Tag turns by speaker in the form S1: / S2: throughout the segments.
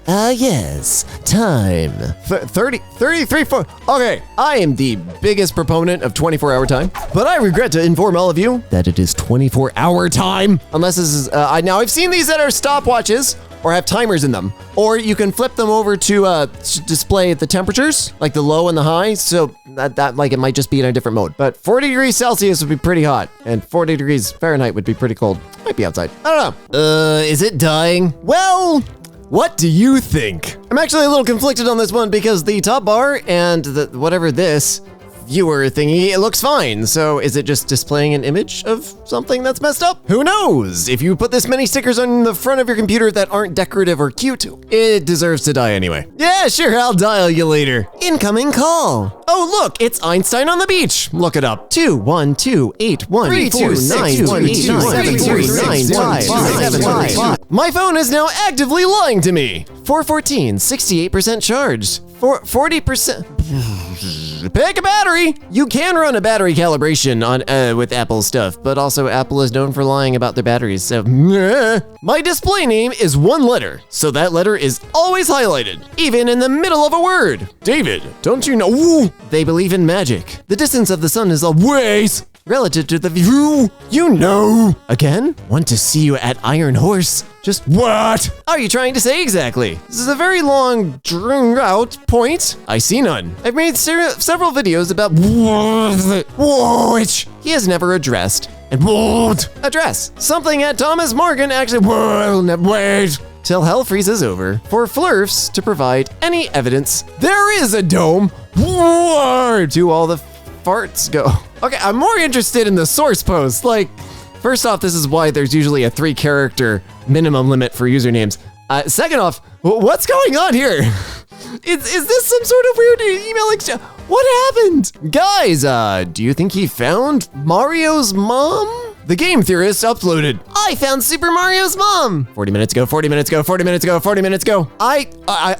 S1: Yes, time. 33, 4. Okay, I am the biggest proponent of 24-hour time, but I regret to inform all of you that it is 24-hour time. Unless this is, now I've seen these that are stopwatches or have timers in them, or you can flip them over to display the temperatures, like the low and the high, so that like it might just be in a different mode. But 40 degrees Celsius would be pretty hot, and 40 degrees Fahrenheit would be pretty cold. Might be outside. I don't know. Is it dying? Well, what do you think? I'm actually a little conflicted on this one because the top bar and the whatever this viewer thingy, it looks fine. So is it just displaying an image of something that's messed up? Who knows? If you put this many stickers on the front of your computer that aren't decorative or cute, it deserves to die anyway. Yeah, sure, I'll dial you later. Incoming call. Oh, look, it's Einstein on the beach. Look it up. 212-818-329-279-5. My phone is now actively lying to me. 414, 68% charged. 40%. Pick a battery. You can run a battery calibration on with Apple stuff, but also Apple is known for lying about their batteries, so my display name is one letter, so that letter is always highlighted, even in the middle of a word. David, don't you know? Ooh, they believe in magic. The distance of the sun is always relative to the view. You know. Again? Want to see you at Iron Horse? Just what are you trying to say exactly? This is a very long, drawn out point. I see none. I've made several videos about which he has never addressed and won't address. Something at Thomas Morgan actually will never wait till hell freezes over for Flurfs to provide any evidence there is a dome. Do all the farts go? Okay, I'm more interested in the source post. Like, first off, this is why there's usually a 3-character minimum limit for usernames. Second off, what's going on here? Is this some sort of weird email exchange? What happened? Guys, do you think he found Mario's mom? The game theorist uploaded. I found Super Mario's mom. 40 minutes ago, 40 minutes ago, 40 minutes ago, 40 minutes ago. I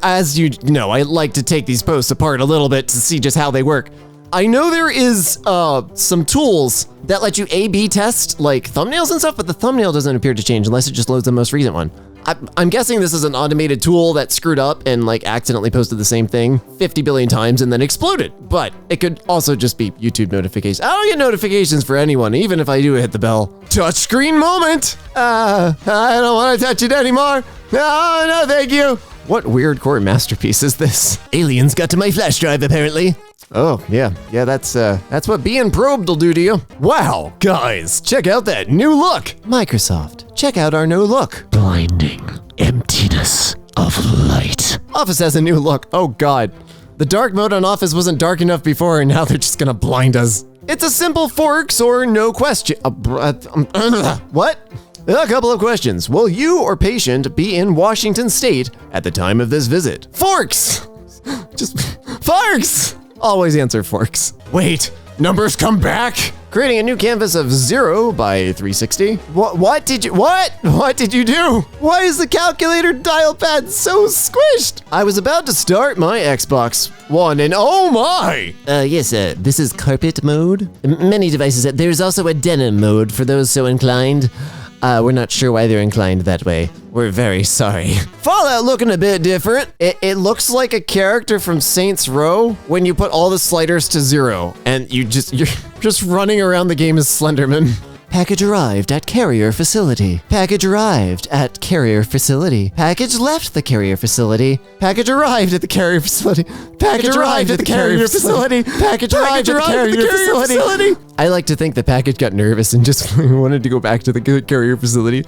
S1: as you know, I like to take these posts apart a little bit to see just how they work. I know there is some tools that let you A/B test like thumbnails and stuff, but the thumbnail doesn't appear to change unless it just loads the most recent one. I'm guessing this is an automated tool that screwed up and like accidentally posted the same thing 50 billion times and then exploded. But it could also just be YouTube notifications. I don't get notifications for anyone, even if I do hit the bell. Touchscreen moment. I don't want to touch it anymore. No, thank you. What weird core masterpiece is this? Aliens got to my flash drive, apparently. Oh, yeah, that's what being probed will do to you. Wow, guys, check out that new look. Microsoft, check out our new look. Blinding emptiness of light. Office has a new look. Oh, God. The dark mode on Office wasn't dark enough before, and now they're just gonna blind us. It's a simple forks or no question. What? A couple of questions. Will you or patient be in Washington State at the time of this visit? Forks! Just forks! Always answer forks. Wait, numbers come back? Creating a new canvas of 0 by 360. What did you do? Why is the calculator dial pad so squished? I was about to start my Xbox One and oh my! Yes, this is carpet mode. Many devices, there's also a denim mode for those so inclined. We're not sure why they're inclined that way. We're very sorry. Fallout looking a bit different. It looks like a character from Saints Row when you put all the sliders to 0 and you're just running around the game as Slenderman. Package arrived at carrier facility. Package arrived at carrier facility. Package left the carrier facility. Package arrived at the carrier facility. Package arrived at the carrier facility. Package arrived at the carrier facility. I like to think the package got nervous and just wanted to go back to the carrier facility.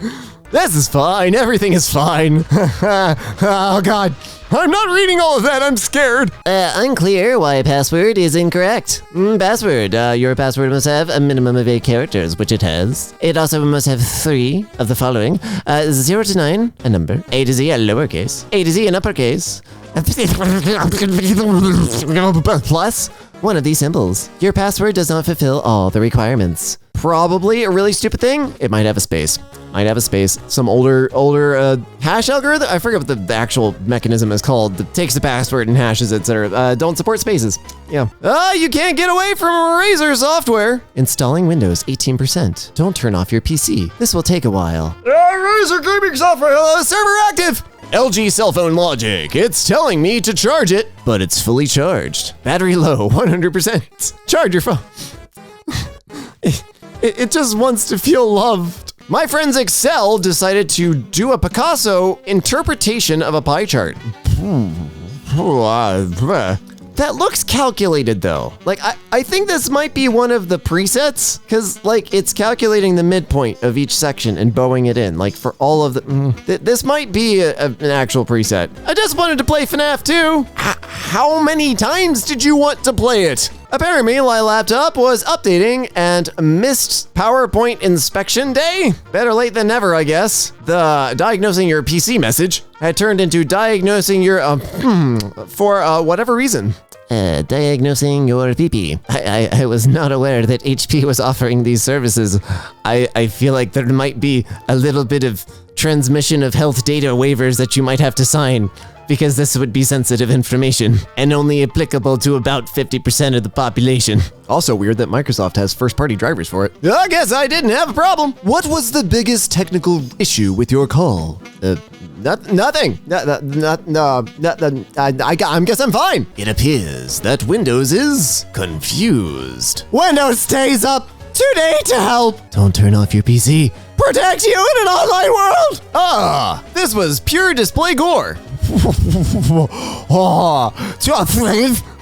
S1: This is fine. Everything is fine. Oh, God. I'm not reading all of that. I'm scared. Unclear why password is incorrect. Password. Your password must have a minimum of 8 characters, which it has. It also must have 3 of the following. 0 to 9, a number. A to Z, a lowercase. A to Z, an uppercase. Plus 1 of these symbols. Your password does not fulfill all the requirements. Probably a really stupid thing. It might have a space. Some older hash algorithm. I forget what the actual mechanism is called that takes the password and hashes it, etc. Don't support spaces. Yeah. You can't get away from Razer software. Installing Windows 18%. Don't turn off your PC. This will take a while. Razer gaming software. Server active. LG cell phone logic. It's telling me to charge it, but it's fully charged. Battery low, 100%. Charge your phone. It just wants to feel loved. My friends Excel decided to do a Picasso interpretation of a pie chart. That looks calculated though. Like, I think this might be one of the presets, because like it's calculating the midpoint of each section and bowing it in, like for all of the, this might be an actual preset. I just wanted to play FNAF 2. How many times did you want to play it? Apparently, my laptop was updating and missed PowerPoint inspection day. Better late than never, I guess. The diagnosing your PC message had turned into diagnosing your, for whatever reason. Diagnosing your PP. I was not aware that HP was offering these services. I feel like there might be a little bit of transmission of health data waivers that you might have to sign, because this would be sensitive information and only applicable to about 50% of the population. Also weird that Microsoft has first-party drivers for it. I guess I didn't have a problem. What was the biggest technical issue with your call? Nothing. I guess I'm fine. It appears that Windows is confused. Windows stays up today to help. Don't turn off your PC. Protect you in an online world. This was pure display gore.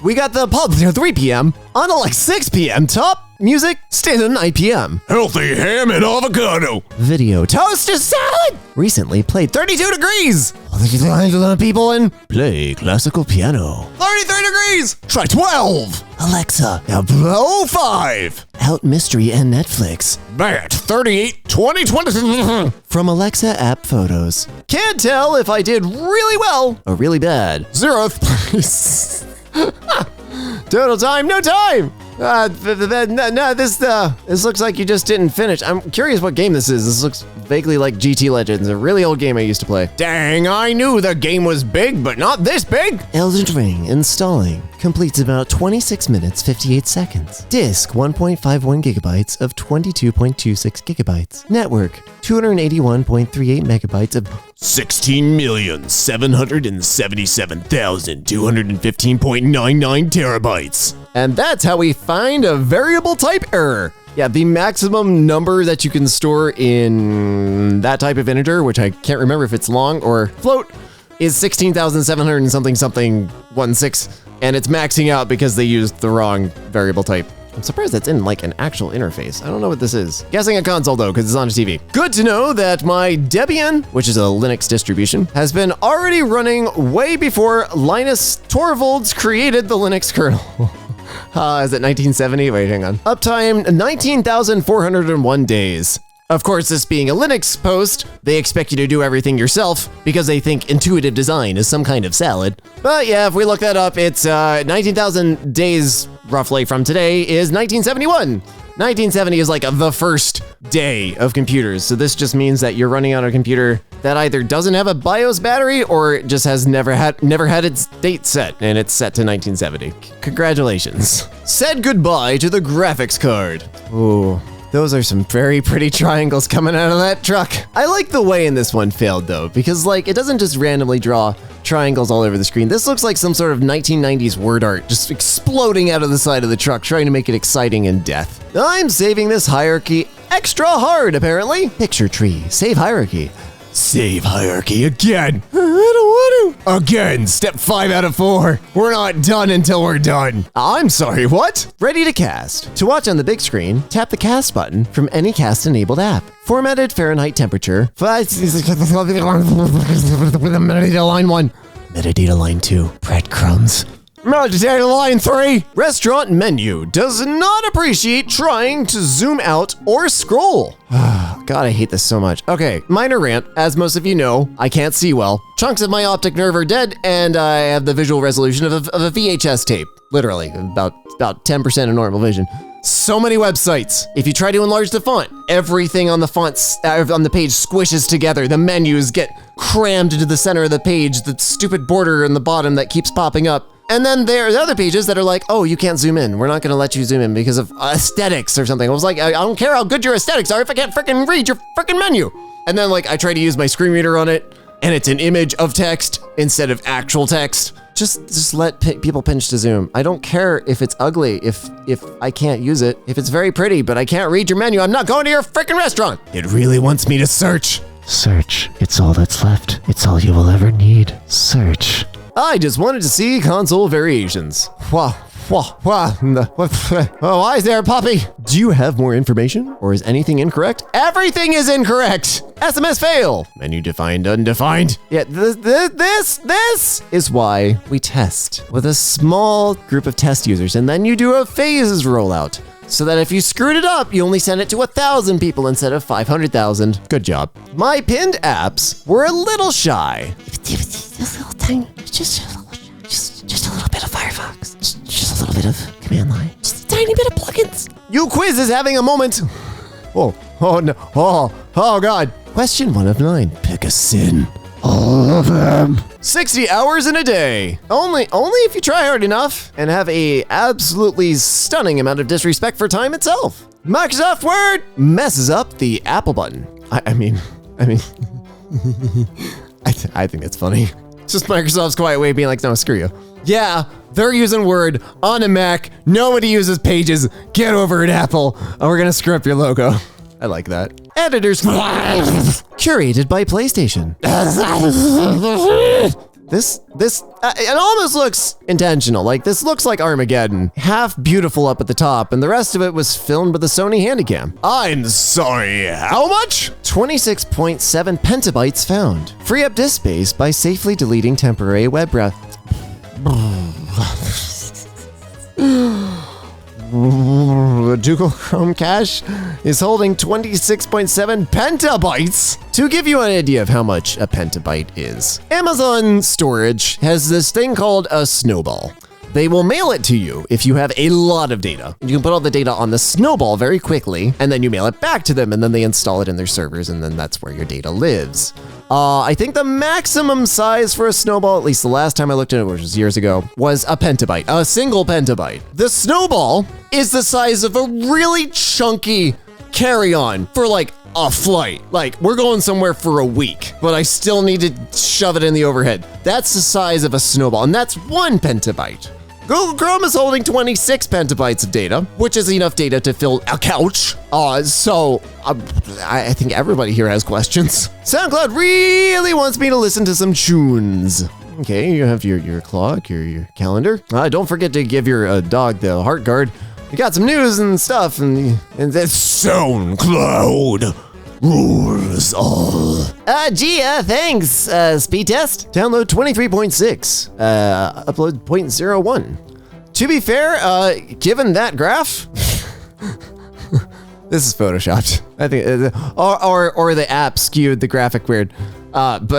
S1: We got the pub at 3 p.m. On like 6 p.m. Top music stays at 9 p.m. Healthy ham and avocado. Video toaster salad. Recently played 32 degrees. People in play classical piano. 33 degrees. Try 12. Alexa, blow 5. Out mystery and Netflix. Bat 38 2020. From Alexa app photos. Can't tell if I did really well or really bad. 0th place. Total time, no time. This looks like you just didn't finish. I'm curious what game this is. This looks vaguely like GT Legends, a really old game I used to play. Dang, I knew the game was big, but not this big. Elden Ring installing. Completes about 26 minutes, 58 seconds. Disk, 1.51 gigabytes of 22.26 gigabytes. Network, 281.38 megabytes of 16,777,215.99 terabytes. And that's how we find a variable type error. Yeah, the maximum number that you can store in that type of integer, which I can't remember if it's long or float, is 16,700 and something 16, and it's maxing out because they used the wrong variable type. I'm surprised that's in like an actual interface. I don't know what this is. Guessing a console though, because it's on a TV. Good to know that my Debian, which is a Linux distribution, has been already running way before Linus Torvalds created the Linux kernel. Is it 1970? Wait, hang on. Uptime, 19,401 days. Of course, this being a Linux post, they expect you to do everything yourself because they think intuitive design is some kind of salad. But yeah, if we look that up, it's 19,000 days roughly from today is 1971. 1970 is like the first day of computers. So this just means that you're running on a computer that either doesn't have a BIOS battery or just has never had its date set, and it's set to 1970. Congratulations. Said goodbye to the graphics card. Ooh. Those are some very pretty triangles coming out of that truck. I like the way in this one failed though, because like it doesn't just randomly draw triangles all over the screen. This looks like some sort of 1990s word art just exploding out of the side of the truck, trying to make it exciting in death. I'm saving this hierarchy extra hard, apparently. Picture tree, save hierarchy. Save hierarchy again. I don't want to. Again, step 5 out of 4. We're not done until we're done. I'm sorry, what? Ready to cast. To watch on the big screen, tap the cast button from any cast-enabled app. Formatted Fahrenheit temperature. Metadata line 1. Metadata line 2. Breadcrumbs. Metadata line 3. Restaurant menu does not appreciate trying to zoom out or scroll. God, I hate this so much. Okay, minor rant. As most of you know, I can't see well. Chunks of my optic nerve are dead, and I have the visual resolution of a VHS tape. Literally, about 10% of normal vision. So many websites. If you try to enlarge the font, everything on the on the page squishes together. The menus get crammed into the center of the page. The stupid border in the bottom that keeps popping up. And then there are other pages that are like, oh, you can't zoom in. We're not gonna let you zoom in because of aesthetics or something. I was like, I don't care how good your aesthetics are if I can't freaking read your freaking menu. And then like I try to use my screen reader on it and it's an image of text instead of actual text. Just let people pinch to zoom. I don't care if it's ugly, if I can't use it. If it's very pretty, but I can't read your menu, I'm not going to your freaking restaurant. It really wants me to search.
S2: Search. It's all that's left. It's all you will ever need. Search.
S1: I just wanted to see console variations. Why is there a puppy? Do you have more information, or is anything incorrect? Everything is incorrect. SMS fail. Menu defined, undefined. Yeah, this is why we test with a small group of test users, and then you do a phases rollout. So that if you screwed it up, you only send it to 1,000 people instead of 500,000. Good job. My pinned apps were a little shy.
S2: Just a little tiny, just a little bit of Firefox. Just a little bit of command line. Just a tiny bit of plugins.
S1: You quiz is having a moment. Oh no, oh God. Question 1 of 9, pick a sin.
S2: All of them.
S1: 60 hours in a day. Only if you try hard enough and have a absolutely stunning amount of disrespect for time itself. Microsoft Word messes up the Apple button. I mean, I think it's funny. It's just Microsoft's quiet way of being like, no, screw you. Yeah, they're using Word on a Mac. Nobody uses Pages. Get over it, Apple. Oh, we're gonna screw up your logo. I like that. Editors curated by PlayStation. This it almost looks intentional. Like this looks like Armageddon. Half beautiful up at the top, and the rest of it was filmed with a Sony Handycam. I'm sorry, how much? 26.7 petabytes found. Free up disk space by safely deleting temporary web browser. Google Chrome cache is holding 26.7 petabytes. To give you an idea of how much a petabyte is, Amazon Storage has this thing called a snowball. They will mail it to you if you have a lot of data. You can put all the data on the snowball very quickly, and then you mail it back to them, and then they install it in their servers, and then that's where your data lives. I think the maximum size for a snowball, at least the last time I looked at it, which was years ago, was a petabyte, a single petabyte. The snowball is the size of a really chunky carry-on for like a flight. Like, we're going somewhere for a week, but I still need to shove it in the overhead. That's the size of a snowball, and that's 1 petabyte. Google Chrome is holding 26 petabytes of data, which is enough data to fill a couch. I think everybody here has questions. SoundCloud really wants me to listen to some tunes. Okay, you have your clock, your calendar. Don't forget to give your dog the heart guard. You got some news and stuff, and that's SoundCloud rules all. Thanks, speed test. Download 23.6, upload 0.01. To be fair, given that graph, this is photoshopped. I think, or the app skewed the graphic weird, but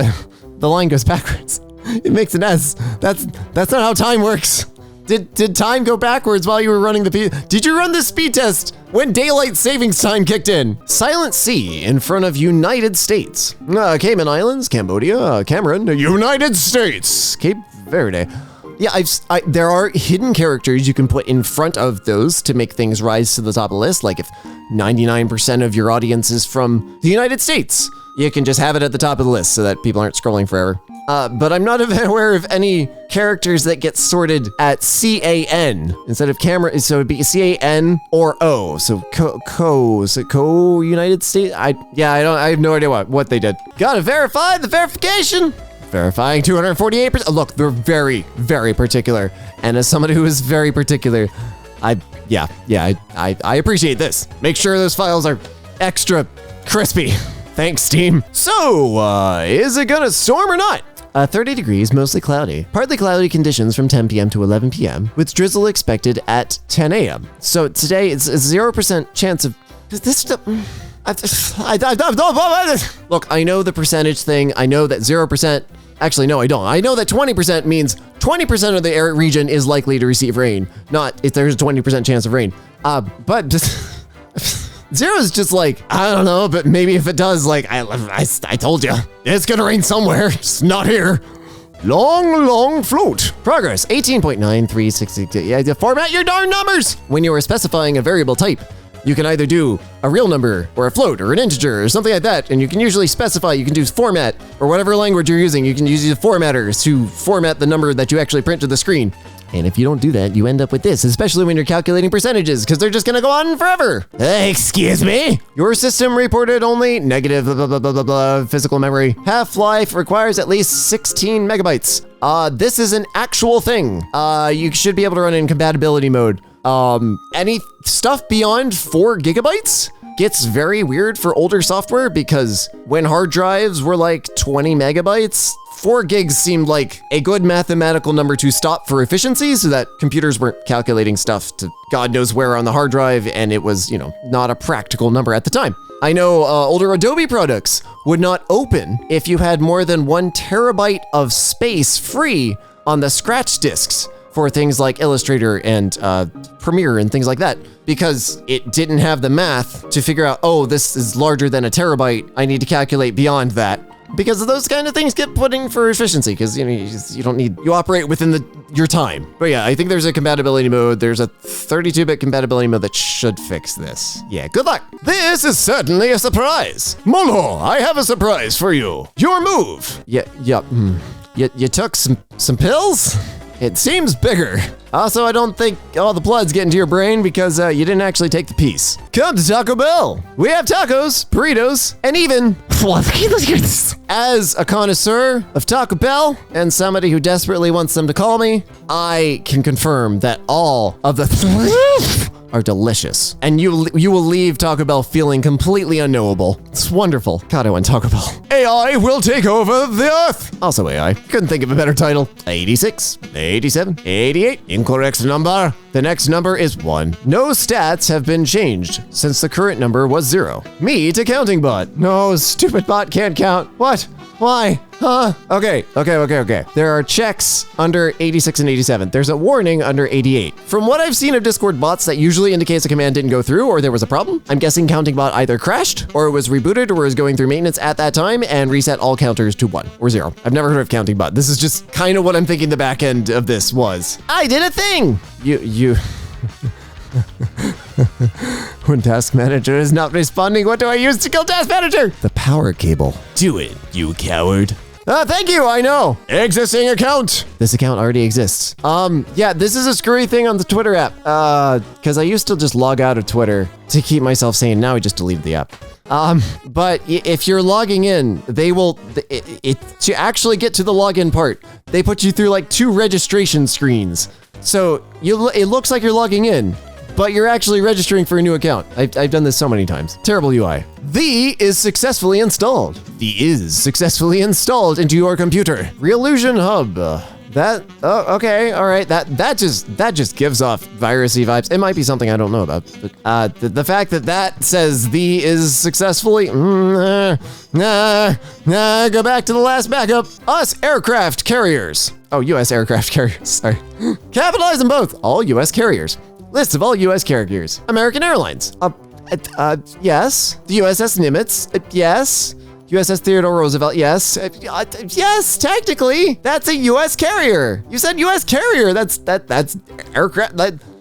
S1: the line goes backwards. It makes an S. That's not how time works. Did time go backwards while you were running did you run the speed test when daylight savings time kicked in? Silent C in front of United States. Cayman Islands, Cambodia, Cameroon, United States, Cape Verde. Yeah, there are hidden characters you can put in front of those to make things rise to the top of the list. Like if 99% of your audience is from the United States, you can just have it at the top of the list so that people aren't scrolling forever. But I'm not aware of any characters that get sorted at CAN instead of camera. So it'd be CAN or O. So co United States. I have no idea what they did. Gotta verify the verification. Verifying 248%. Look, they're very, very particular. And as somebody who is very particular, I appreciate this. Make sure those files are extra crispy. Thanks, team. So, is it gonna storm or not? 30 degrees, mostly cloudy. Partly cloudy conditions from 10 p.m. to 11 p.m. with drizzle expected at 10 a.m. So today it's a 0% chance of this. Look, I know the percentage thing. I know that 0%. Actually, no, I don't. I know that 20% means 20% of the air region is likely to receive rain. Not if there's a 20% chance of rain. But just. 0 is just like, I don't know, but maybe if it does, like, I told you, it's gonna rain somewhere, just not here. Long float. Progress, 18.9360. Yeah, format your darn numbers. When you are specifying a variable type, you can either do a real number or a float or an integer or something like that. And you can usually specify, you can do format or whatever language you're using. You can use the formatters to format the number that you actually print to the screen. And if you don't do that, you end up with this, especially when you're calculating percentages, because they're just gonna go on forever. Excuse me? Your system reported only negative blah, blah, blah, blah, blah, blah, physical memory. Half-life requires at least 16 megabytes. This is an actual thing. You should be able to run in compatibility mode. Any stuff beyond 4 gigabytes gets very weird for older software, because when hard drives were like 20 megabytes, 4 gigs seemed like a good mathematical number to stop for efficiency, so that computers weren't calculating stuff to God knows where on the hard drive, and it was, not a practical number at the time. I know older Adobe products would not open if you had more than 1 terabyte of space free on the scratch disks for things like Illustrator and Premiere and things like that, because it didn't have the math to figure out, oh, this is larger than a terabyte, I need to calculate beyond that. Because of those kind of things get put in for efficiency, because you don't need, you operate within your time. But yeah, I think there's a compatibility mode. There's a 32-bit compatibility mode that should fix this. Yeah, good luck. This is certainly a surprise. Molo, I have a surprise for you. Your move. You took some pills? It seems bigger. Also, I don't think all the blood's getting to your brain because you didn't actually take the piece. Come to Taco Bell. We have tacos, burritos, and even, as a connoisseur of Taco Bell and somebody who desperately wants them to call me, I can confirm that all of the are delicious. And you will leave Taco Bell feeling completely unknowable. It's wonderful. God, I want Taco Bell. AI will take over the Earth. Also AI. Couldn't think of a better title. 86, 87, 88. Incorrect number. The next number is 1. No stats have been changed since the current number was 0. Meet a counting bot. No, stupid bot can't count. What? Why? Huh? Okay. There are checks under 86 and 87. There's a warning under 88. From what I've seen of Discord bots, that usually indicates a command didn't go through or there was a problem. I'm guessing Counting Bot either crashed or it was rebooted or was going through maintenance at that time and reset all counters to 1 or 0. I've never heard of Counting Bot. This is just kind of what I'm thinking the back end of this was. I did a thing! You... When Task Manager is not responding, what do I use to kill Task Manager? The power cable. Do it, you coward. Thank you, I know. Existing account. This account already exists. Yeah, this is a screwy thing on the Twitter app. Because I used to just log out of Twitter to keep myself sane. Now I just deleted the app. But if you're logging in, they will, to actually get to the login part, they put you through like 2 registration screens. So it looks like you're logging in, but you're actually registering for a new account. I've done this so many times. Terrible UI. The is successfully installed. The is successfully installed into your computer. Reallusion Hub. Okay, all right. That just gives off virusy vibes. It might be something I don't know about. But the fact that says the is successfully. Go back to the last backup. Us aircraft carriers. Oh, U.S. aircraft carriers. Sorry. Capitalize them both. All U.S. carriers. List of all U.S. carriers. American Airlines. Yes. The USS Nimitz. Yes. USS Theodore Roosevelt. Yes. Yes, technically. That's a U.S. carrier. You said U.S. carrier. That's aircraft.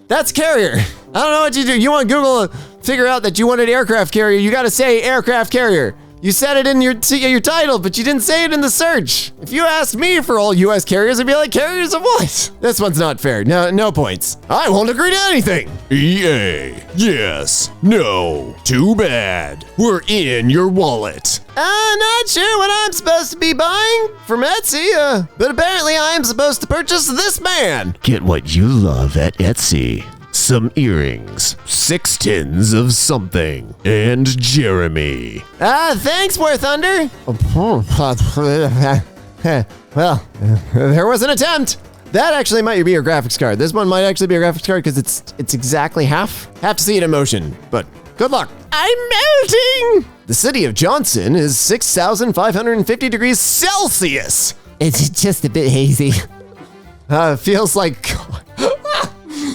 S1: That's carrier. I don't know what you do. You want Google to figure out that you wanted aircraft carrier. You got to say aircraft carrier. You said it in your title, but you didn't say it in the search. If you asked me for all U.S. carriers, I'd be like, carriers of what? This one's not fair. No points. I won't agree to anything. EA. Yes. No. Too bad. We're in your wallet. I'm not sure what I'm supposed to be buying from Etsy, but apparently I'm supposed to purchase this man.
S3: Get what you love at Etsy. Some earrings, 6 tins of something, and Jeremy.
S1: Thanks, War Thunder. Well, there was an attempt. That actually might be your graphics card. This one might actually be a graphics card because it's exactly half. Have to see it in motion, but good luck. I'm melting. The city of Johnson is 6,550 degrees Celsius.
S2: It's just a bit hazy.
S1: Feels like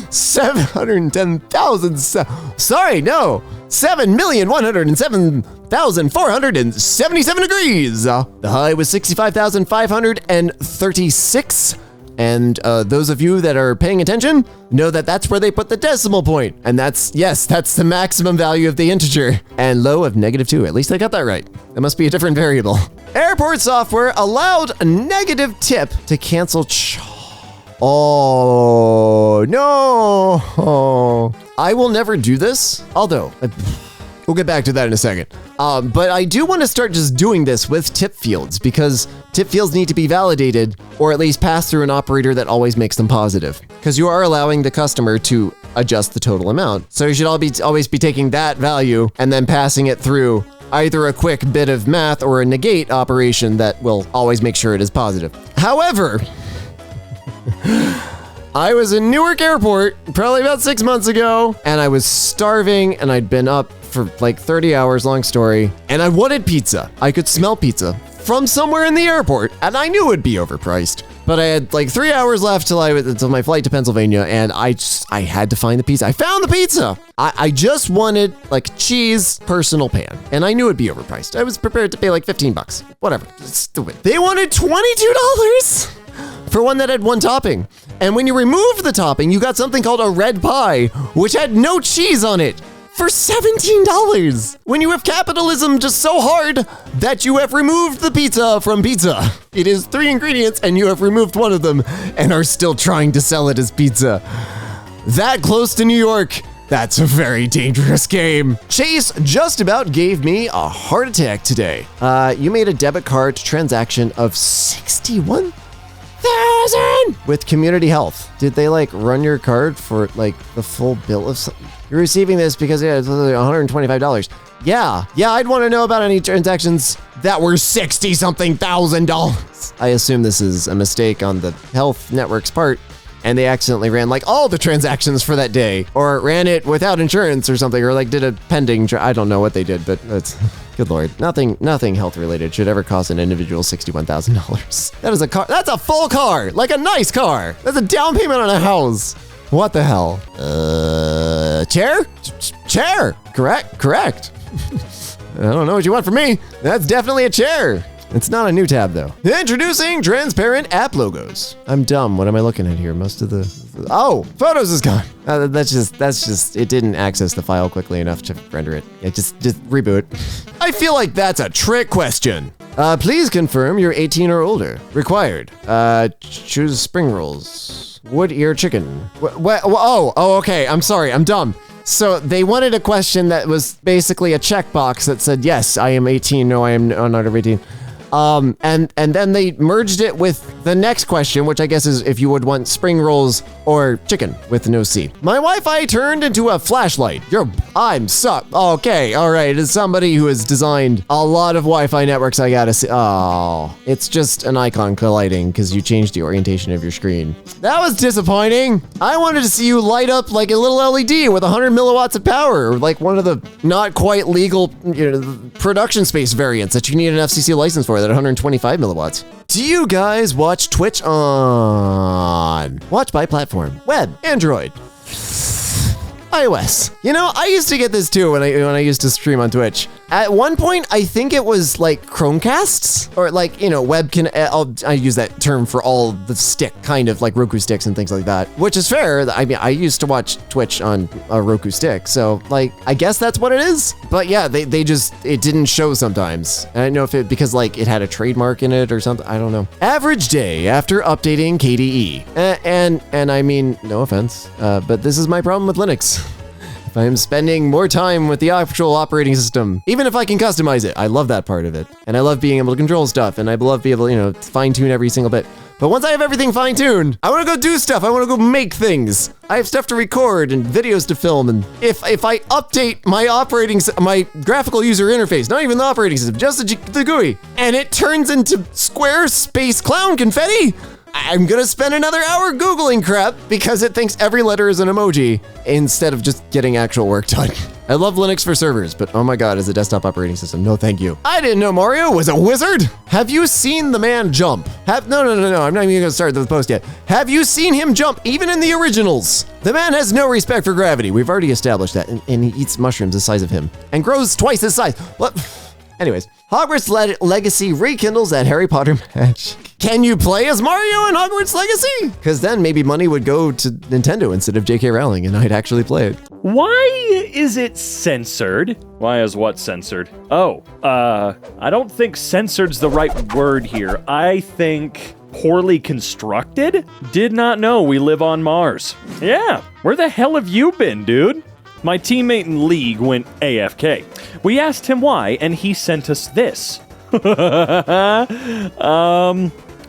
S1: 710,000. Sorry, no. 7,107,477 degrees. The high was 65,536. And those of you that are paying attention know that that's where they put the decimal point. And that's the maximum value of the integer. And low of -2. At least I got that right. That must be a different variable. Airport software allowed a negative tip to cancel Oh, no. I will never do this, although we'll get back to that in a second. But I do want to start just doing this with tip fields because tip fields need to be validated or at least pass through an operator that always makes them positive because you are allowing the customer to adjust the total amount. So you should always be taking that value and then passing it through either a quick bit of math or a negate operation that will always make sure it is positive. However, I was in Newark Airport probably about 6 months ago, and I was starving, and I'd been up for like 30 hours, long story, and I wanted pizza. I could smell pizza from somewhere in the airport, and I knew it'd be overpriced. But I had like 3 hours left until my flight to Pennsylvania, and I had to find the pizza. I found the pizza. I just wanted like cheese personal pan, and I knew it'd be overpriced. I was prepared to pay like 15 bucks. Whatever, it's stupid. They wanted $22 for one that had one topping. And when you removed the topping, you got something called a red pie, which had no cheese on it, for $17. When you have capitalism just so hard that you have removed the pizza from pizza. It is 3 ingredients and you have removed one of them and are still trying to sell it as pizza. That close to New York, that's a very dangerous game. Chase just about gave me a heart attack today. You made a debit card transaction of 61,000 with Community Health. Did they like run your card for like the full bill of something? You're receiving this because it's $125. Yeah, I'd want to know about any transactions that were $60-something thousand. I assume this is a mistake on the health network's part, and they accidentally ran like all the transactions for that day, or ran it without insurance or something, or like did a pending. I don't know what they did, but that's good Lord. Nothing health related should ever cost an individual $61,000. That is a car. That's a full car, like a nice car. That's a down payment on a house. What the hell? Chair? Chair. Correct. I don't know what you want from me. That's definitely a chair. It's not a new tab though. Introducing transparent app logos. I'm dumb. What am I looking at here? Most of the oh, photos is gone. That's just it didn't access the file quickly enough to render it. It just reboot. I feel like that's a trick question. Please confirm you're 18 or older. Required. Choose spring rolls. Wood ear chicken. What? Oh, okay. I'm sorry. I'm dumb. So they wanted a question that was basically a checkbox that said, yes, I am 18. No, I am not over 18. And then they merged it with the next question, which I guess is if you would want spring rolls or chicken with no C. My Wi-Fi turned into a flashlight. I'm suck. Okay, all right. As somebody who has designed a lot of Wi-Fi networks, I gotta say, oh, it's just an icon colliding because you changed the orientation of your screen. That was disappointing. I wanted to see you light up like a little LED with 100 milliwatts of power, or like one of the not quite legal production space variants that you need an FCC license for. That 125 milliwatts. Do you guys watch Twitch on? Watch by platform. Web, Android, iOS. You know, I used to get this too when I used to stream on Twitch. At one point, I think it was like Chromecasts or like, web can, I use that term for all the stick kind of like Roku sticks and things like that, which is fair. I mean, I used to watch Twitch on a Roku stick. So like, I guess that's what it is. But yeah, they just, it didn't show sometimes. I don't know if because like it had a trademark in it or something. I don't know. Average day after updating KDE. And I mean, no offense, but this is my problem with Linux. I'm spending more time with the actual operating system, even if I can customize it. I love that part of it. And I love being able to control stuff, and I love being able to, fine tune every single bit. But once I have everything fine tuned, I want to go do stuff. I want to go make things. I have stuff to record and videos to film. And if I update my graphical user interface, not even the operating system, just the GUI, and it turns into Squarespace clown confetti, I'm gonna spend another hour Googling crap because it thinks every letter is an emoji instead of just getting actual work done. I love Linux for servers, but oh my God, as a desktop operating system, no thank you. I didn't know Mario was a wizard. Have you seen the man jump? No, I'm not even gonna start the post yet. Have you seen him jump, even in the originals? The man has no respect for gravity. We've already established that, and he eats mushrooms the size of him and grows twice his size. What? Anyways, Hogwarts Legacy rekindles that Harry Potter magic. Can you play as Mario in Hogwarts Legacy? Because then maybe money would go to Nintendo instead of J.K. Rowling, and I'd actually play it.
S4: Why is it censored? Why is what censored? Oh, I don't think censored's the right word here. I think poorly constructed? Did not know we live on Mars. Yeah, where the hell have you been, dude? My teammate in League went AFK. We asked him why, and he sent us this.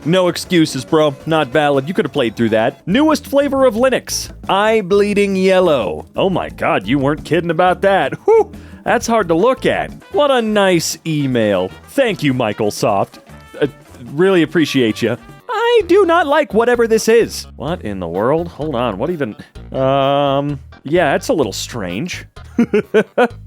S4: No excuses, bro. Not valid. You could have played through that. Newest flavor of Linux. Eye bleeding yellow. Oh my god, you weren't kidding about that. Whew, that's hard to look at. What a nice email. Thank you, Microsoft. Really appreciate you. I do not like whatever this is. What in the world? Hold on, what even... Yeah, it's a little strange.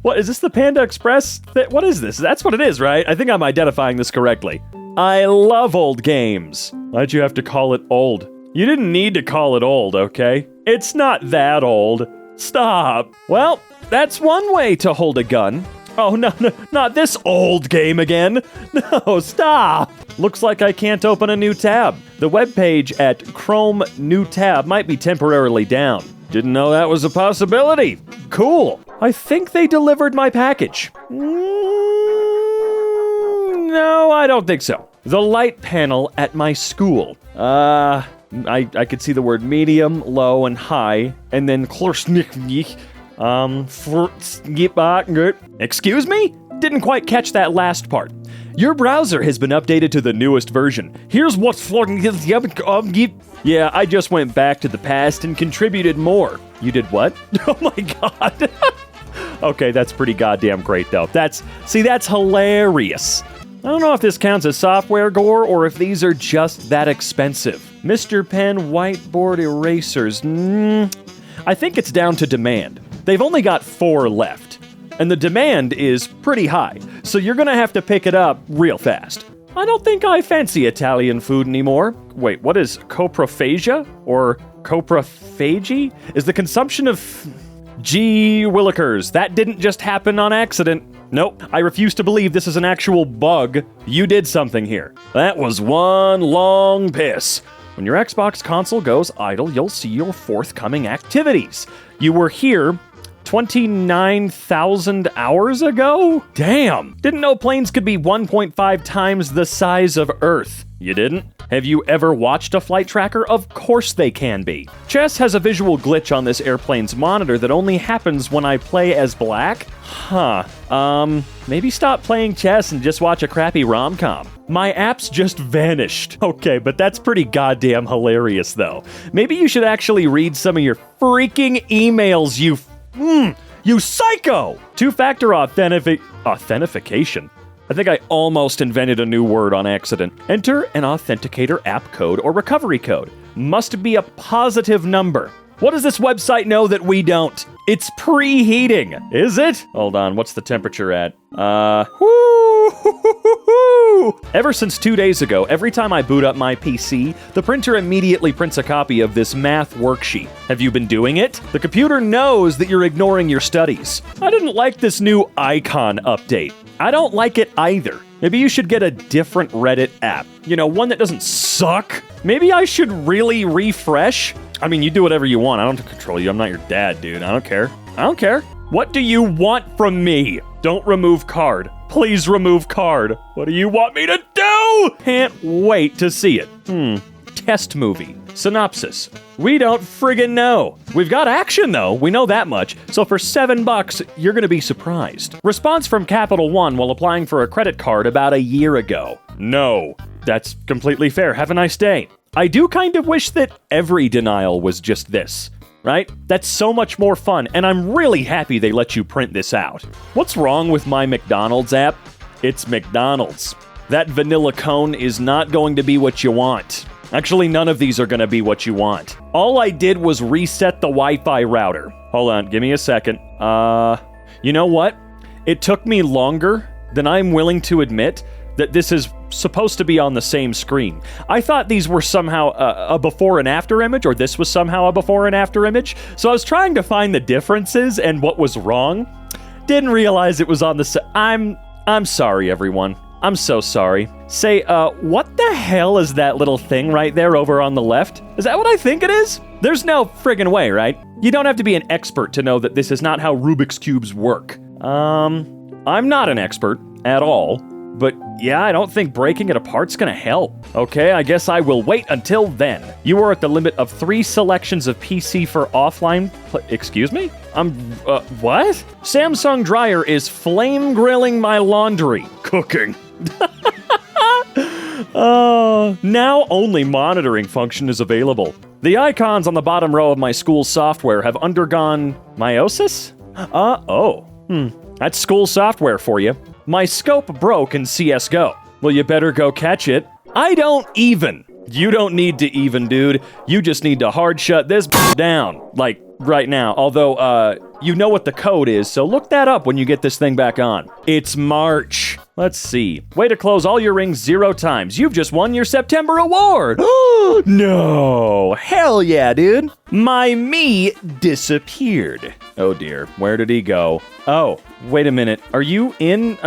S4: What, is this the Panda Express? What is this? That's what it is, right? I think I'm identifying this correctly. I love old games. Why'd you have to call it old? You didn't need to call it old, okay? It's not that old. Stop. Well, that's one way to hold a gun. Oh, no, not this old game again. No, stop. Looks like I can't open a new tab. The webpage at Chrome New Tab might be temporarily down. Didn't know that was a possibility. Cool. I think they delivered my package. No, I don't think so. The light panel at my school. I could see the word medium, low, and high, and then excuse me? Didn't quite catch that last part. Your browser has been updated to the newest version. Here's what's yeah, I just went back to the past and contributed more. You did what? Oh my god. Okay, that's pretty goddamn great though. That's hilarious. I don't know if this counts as Softwaregore or if these are just that expensive. Mr. Pen whiteboard erasers. I think it's down to demand. They've only got 4 left. And the demand is pretty high, so you're gonna have to pick it up real fast. I don't think I fancy Italian food anymore. Wait, what is coprophagia? Or coprophagy? Is the consumption of... Gee willikers, that didn't just happen on accident. Nope, I refuse to believe this is an actual bug. You did something here. That was one long piss. When your Xbox console goes idle, you'll see your forthcoming activities. You were here 29,000 hours ago? Damn! Didn't know planes could be 1.5 times the size of Earth. You didn't? Have you ever watched a flight tracker? Of course they can be. Chess has a visual glitch on this airplane's monitor that only happens when I play as Black? Huh. Maybe stop playing chess and just watch a crappy rom-com. My app's just vanished. Okay, but that's pretty goddamn hilarious though. Maybe you should actually read some of your freaking emails, you psycho! Two-factor authentication. I think I almost invented a new word on accident. Enter an authenticator app code or recovery code. Must be a positive number. What does this website know that we don't? It's preheating. Is it? Hold on, what's the temperature at? Ever since 2 days ago, every time I boot up my PC, the printer immediately prints a copy of this math worksheet. Have you been doing it? The computer knows that you're ignoring your studies. I didn't like this new icon update. I don't like it either. Maybe you should get a different Reddit app. You know, one that doesn't suck. Maybe I should really refresh. I mean, you do whatever you want. I don't control you. I'm not your dad, dude. I don't care. I don't care. What do you want from me? Don't remove card. Please remove card. What do you want me to do? Can't wait to see it. Test movie. Synopsis. We don't friggin' know. We've got action though, we know that much. So for $7, you're gonna be surprised. Response from Capital One while applying for a credit card about a year ago. No. That's completely fair. Have a nice day. I do kind of wish that every denial was just this, right? That's so much more fun, and I'm really happy they let you print this out. What's wrong with my McDonald's app? It's McDonald's. That vanilla cone is not going to be what you want. Actually, none of these are going to be what you want. All I did was reset the Wi-Fi router. Hold on, give me a second. You know what? It took me longer than I'm willing to admit that this is supposed to be on the same screen. I thought these were somehow a before and after image, or this was somehow a before and after image. So I was trying to find the differences and what was wrong. Didn't realize it was on the I'm sorry, everyone. I'm so sorry. Say, what the hell is that little thing right there over on the left? Is that what I think it is? There's no friggin' way, right? You don't have to be an expert to know that this is not how Rubik's Cubes work. I'm not an expert at all, but yeah, I don't think breaking it apart's gonna help. Okay, I guess I will wait until then. You are at the limit of 3 selections of PC for offline excuse me? What? Samsung dryer is flame grilling my laundry. Cooking. Now only monitoring function is available. The icons on the bottom row of my school software have undergone meiosis? That's school software for you. My scope broke in CSGO. Well, you better go catch it. I don't even. You don't need to even, dude. You just need to hard shut this down. Like, right now. Although, you know what the code is, so look that up when you get this thing back on. It's March. Let's see. Way to close all your rings 0 times. You've just won your September award. No. Hell yeah, dude. My me disappeared. Oh dear. Where did he go? Oh, wait a minute. Are you in,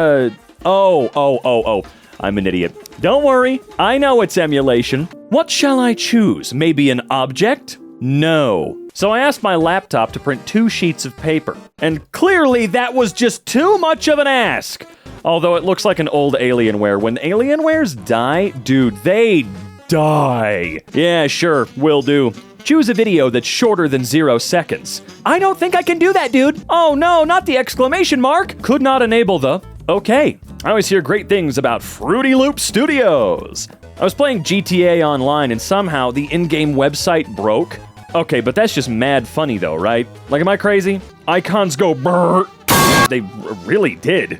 S4: Oh. I'm an idiot. Don't worry. I know it's emulation. What shall I choose? Maybe an object? No. So I asked my laptop to print 2 sheets of paper. And clearly that was just too much of an ask. Although it looks like an old Alienware. When Alienwares die, dude, they die. Yeah, sure, will do. Choose a video that's shorter than 0 seconds. I don't think I can do that, dude. Oh no, not the exclamation mark. Could not enable the... Okay. I always hear great things about Fruity Loop Studios. I was playing GTA Online and somehow the in-game website broke. Okay, but that's just mad funny though, right? Like, am I crazy? Icons go brrr. They really did.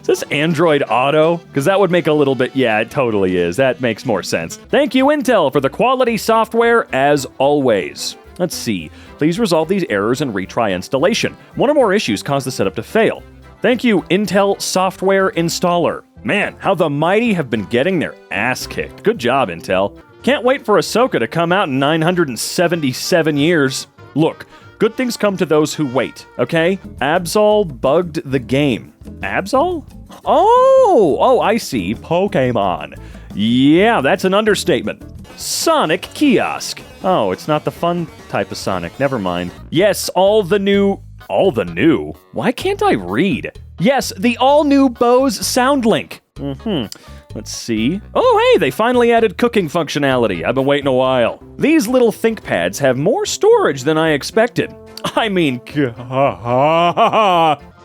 S4: Is this Android Auto? Because that would make a little bit... Yeah, it totally is. That makes more sense. Thank you, Intel, for the quality software as always. Let's see. Please resolve these errors and retry installation. 1 or more issues caused the setup to fail. Thank you, Intel Software Installer. Man, how the mighty have been getting their ass kicked. Good job, Intel. Can't wait for Ahsoka to come out in 977 years. Look, good things come to those who wait, okay? Absol bugged the game. Absol? Oh, I see. Pokemon. Yeah, that's an understatement. Sonic Kiosk. Oh, it's not the fun type of Sonic. Never mind. Yes, all the new... Why can't I read? Yes, the all-new Bose SoundLink. Let's see. Oh, hey, they finally added cooking functionality. I've been waiting a while. These little ThinkPads have more storage than I expected. I mean,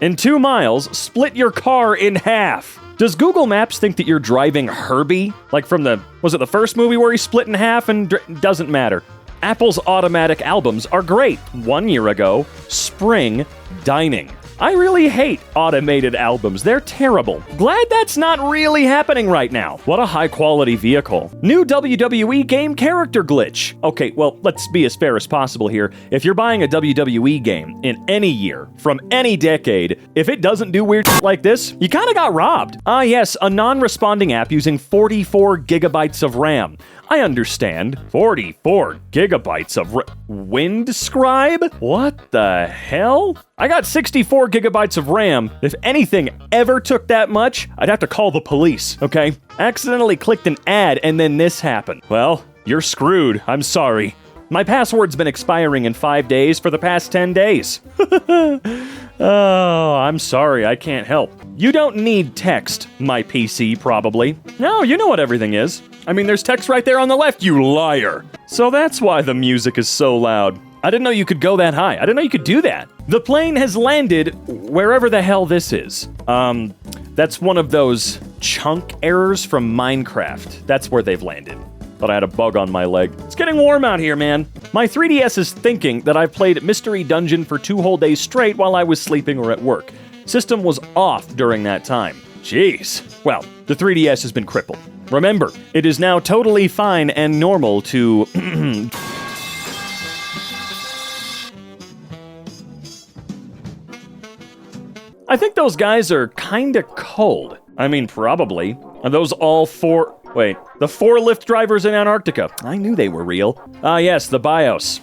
S4: in 2 miles, split your car in half. Does Google Maps think that you're driving Herbie? Like from was it the first movie where he split in half and doesn't matter. Apple's automatic albums are great. 1 year ago, Spring Dining. I really hate automated albums. They're terrible. Glad that's not really happening right now. What a high-quality vehicle. New WWE game character glitch. Okay, well, let's be as fair as possible here. If you're buying a WWE game in any year, from any decade, if it doesn't do weird shit like this, you kinda got robbed. Ah yes, a non-responding app using 44 gigabytes of RAM. I understand. 44 gigabytes of Windscribe? What the hell? I got 64 gigabytes of RAM. If anything ever took that much, I'd have to call the police, okay? Accidentally clicked an ad and then this happened. Well, you're screwed. I'm sorry. My password's been expiring in 5 days for the past 10 days. Oh, I'm sorry, I can't help. You don't need text, my PC, probably. No, you know what everything is. I mean, there's text right there on the left, you liar. So that's why the music is so loud. I didn't know you could go that high. I didn't know you could do that. The plane has landed wherever the hell this is. That's one of those chunk errors from Minecraft. That's where they've landed. But I had a bug on my leg. It's getting warm out here, man. My 3DS is thinking that I've played Mystery Dungeon for 2 whole days straight while I was sleeping or at work. System was off during that time. Jeez. Well, the 3DS has been crippled. Remember, it is now totally fine and normal to... I think those guys are kinda cold. I mean, probably. Are those all 4... Wait, the 4 Lyft drivers in Antarctica. I knew they were real. Ah, yes, the BIOS.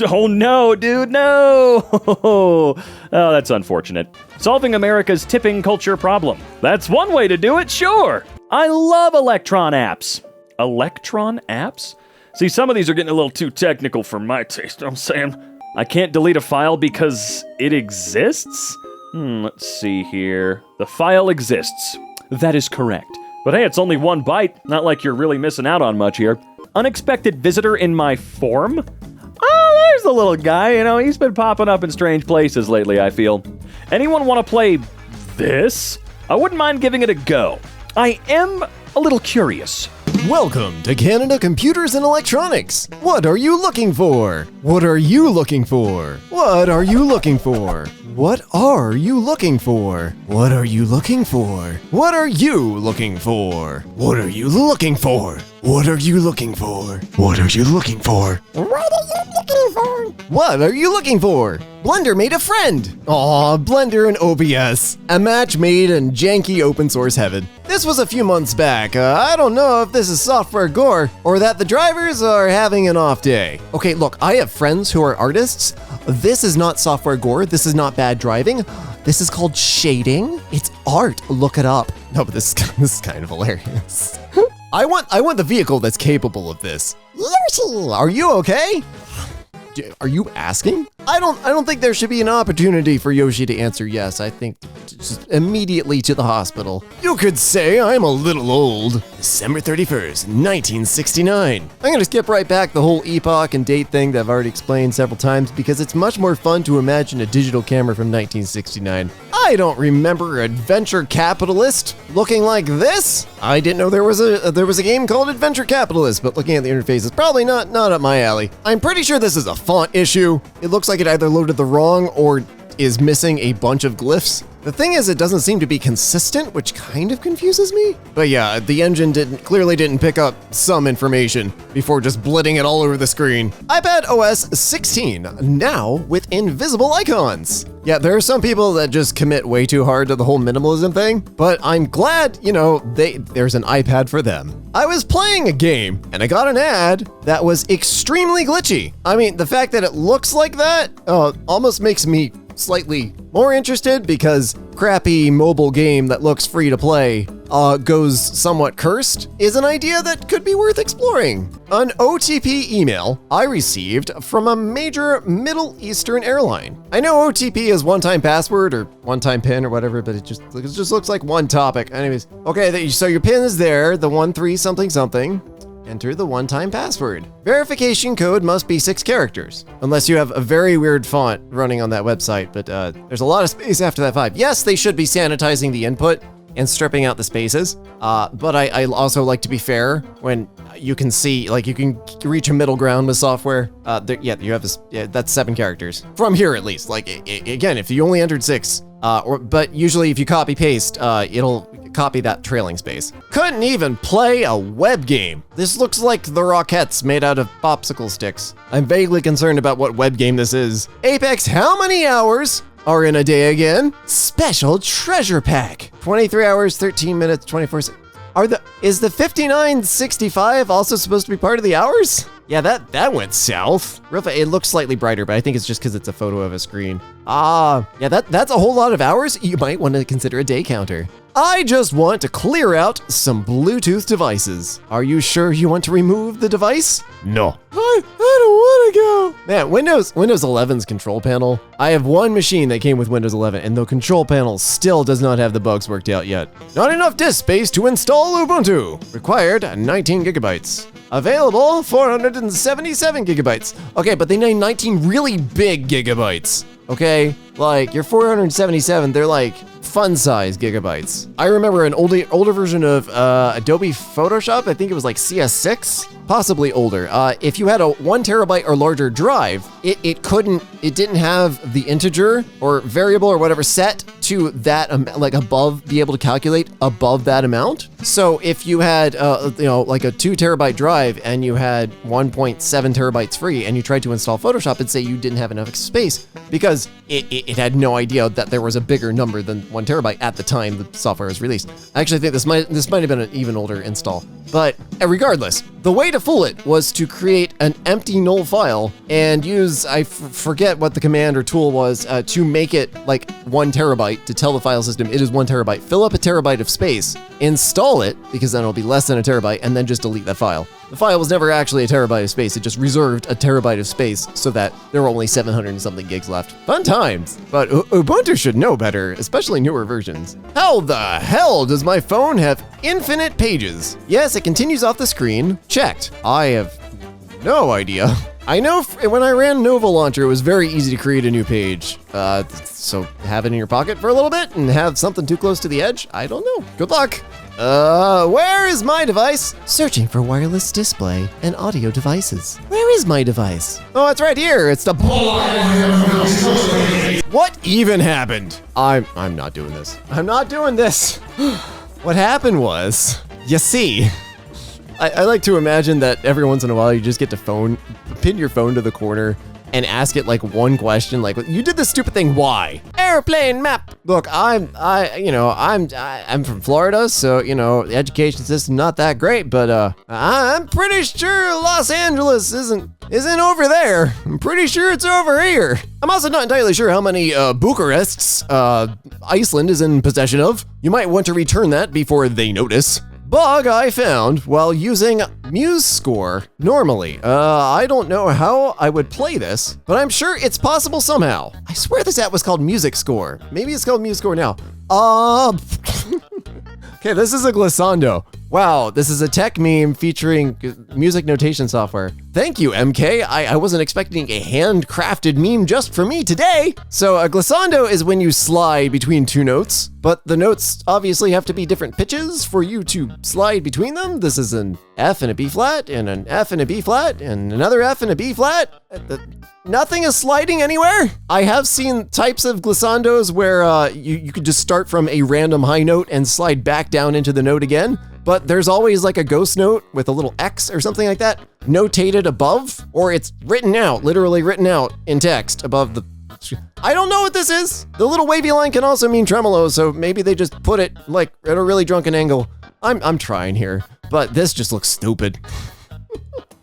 S4: Oh no, dude, no! Oh, that's unfortunate. Solving America's tipping culture problem. That's one way to do it, sure! I love Electron apps. Electron apps? See, some of these are getting a little too technical for my taste, you know what I'm saying? I can't delete a file because it exists? Let's see here. The file exists. That is correct. But hey, it's only 1 byte. Not like you're really missing out on much here. Unexpected visitor in my form? Oh, there's the little guy, you know, he's been popping up in strange places lately, I feel. Anyone want to play this? I wouldn't mind giving it a go. I am a little curious.
S1: Welcome to Canada Computers and Electronics. What are you looking for? What are you looking for? What are you looking for? What are you looking for? What are you looking for? What are you looking for? What are you looking for? What are you looking for? What are you looking for?
S2: What are you looking for?
S1: What are you looking for? Blender made a friend. Aw, Blender and OBS. A match made in janky open source heaven. This was a few months back. I don't know if this is Softwaregore or that the drivers are having an off day. Okay, look, I have friends who are artists. This is not Softwaregore. This is not bad driving. This is called shading. It's art. Look it up. No, but this is kind of hilarious. I want the vehicle that's capable of this.
S2: Yoshi!
S1: Are you okay? Are you asking? I don't think there should be an opportunity for Yoshi to answer yes. I think just immediately to the hospital. You could say I'm a little old. December 31st, 1969. I'm gonna skip right back the whole epoch and date thing that I've already explained several times because it's much more fun to imagine a digital camera from 1969. I don't remember Adventure Capitalist looking like this. I didn't know there was a game called Adventure Capitalist, but looking at the interface is probably not up my alley. I'm pretty sure this is a font issue. It looks like it either loaded the wrong or is missing a bunch of glyphs. The thing is, it doesn't seem to be consistent, which kind of confuses me. But yeah, the engine clearly didn't pick up some information before just blitting it all over the screen. iPad OS 16, now with invisible icons. Yeah, there are some people that just commit way too hard to the whole minimalism thing, but I'm glad, you know, there's an iPad for them. I was playing a game, and I got an ad that was extremely glitchy. I mean, the fact that it looks like that almost makes me slightly more interested because crappy mobile game that looks free to play goes somewhat cursed is an idea that could be worth exploring. An OTP email I received from a major Middle Eastern airline. I know OTP is one-time password or one-time PIN or whatever, but it just looks like one topic. Anyways, okay, so your PIN is there, the 13 something something. Enter the one-time password. Verification code must be 6 characters, unless you have a very weird font running on that website, but there's a lot of space after that 5. Yes, they should be sanitizing the input and stripping out the spaces, but I also like to be fair when you can see, like you can reach a middle ground with software. You have this, that's 7 characters. From here at least, like again, if you only entered 6, but usually if you copy paste, it'll copy that trailing space. Couldn't even play a web game. This looks like the Rockettes made out of popsicle sticks. I'm vaguely concerned about what web game this is. Apex, how many hours are in a day again? Special treasure pack. 23 hours, 13 minutes, 24 seconds. Is the 5965 also supposed to be part of the hours? Yeah, that went south. It looks slightly brighter, but I think it's just because it's a photo of a screen. Yeah, that's a whole lot of hours. You might want to consider a day counter. I just want to clear out some Bluetooth devices. Are you sure you want to remove the device?
S3: No.
S1: I don't want to go. Man, Windows 11's control panel. I have one machine that came with Windows 11, and the control panel still does not have the bugs worked out yet. Not enough disk space to install Ubuntu. Required 19 gigabytes. Available 477 gigabytes. Okay, but they need 19 really big gigabytes. Okay, like your 477, they're like fun size gigabytes. I remember an older version of Adobe Photoshop. I think it was like CS6, possibly older. If you had a 1 terabyte or larger drive, it didn't have the integer or variable or whatever set to that like above, be able to calculate above that amount. So if you had, like a 2 terabyte drive and you had 1.7 terabytes free and you tried to install Photoshop, it'd say you didn't have enough space because it had no idea that there was a bigger number than 1 terabyte at the time the software was released. I actually think this might have been an even older install. But regardless, the way to fool it was to create an empty null file and use, I forget what the command or tool was, to make it like 1 terabyte to tell the file system it is 1 terabyte. Fill up a terabyte of space, install it, because then it'll be less than a terabyte, and then just delete that file. The file was never actually a terabyte of space. It just reserved a terabyte of space so that there were only 700 and something gigs left. Fun times. But Ubuntu should know better, especially newer versions. How the hell does my phone have infinite pages? Yes, it continues off the screen. Checked. I have no idea. I know when I ran Nova Launcher, it was very easy to create a new page. So have it in your pocket for a little bit and have something too close to the edge? I don't know. Good luck. Where is my device?
S2: Searching for wireless display and audio devices. Where is my device?
S1: Oh, it's right here. It's the... What even happened? I'm not doing this. I'm not doing this. What happened was, you see, I like to imagine that every once in a while you just get to pin your phone to the corner and ask it like one question, like, you did this stupid thing, why? Airplane map. Look, I'm from Florida, so, the education system not that great, but I'm pretty sure Los Angeles isn't over there. I'm pretty sure it's over here. I'm also not entirely sure how many Bucharests Iceland is in possession of. You might want to return that before they notice. Bug I found while using MuseScore normally. I don't know how I would play this, but I'm sure it's possible somehow. I swear this app was called Music Score. Maybe it's called MuseScore now. Okay, this is a glissando. Wow, this is a tech meme featuring music notation software. Thank you, EmKay. I wasn't expecting a handcrafted meme just for me today. So a glissando is when you slide between 2 notes, but the notes obviously have to be different pitches for you to slide between them. This is an F and a B flat, and an F and a B flat, and another F and a B flat. Nothing is sliding anywhere. I have seen types of glissandos where you could just start from a random high note and slide back down into the note again. But there's always like a ghost note with a little X or something like that notated above, or it's written out, literally written out in text above the... I don't know what this is. The little wavy line can also mean tremolo, so maybe they just put it like at a really drunken angle. I'm trying here, but this just looks stupid.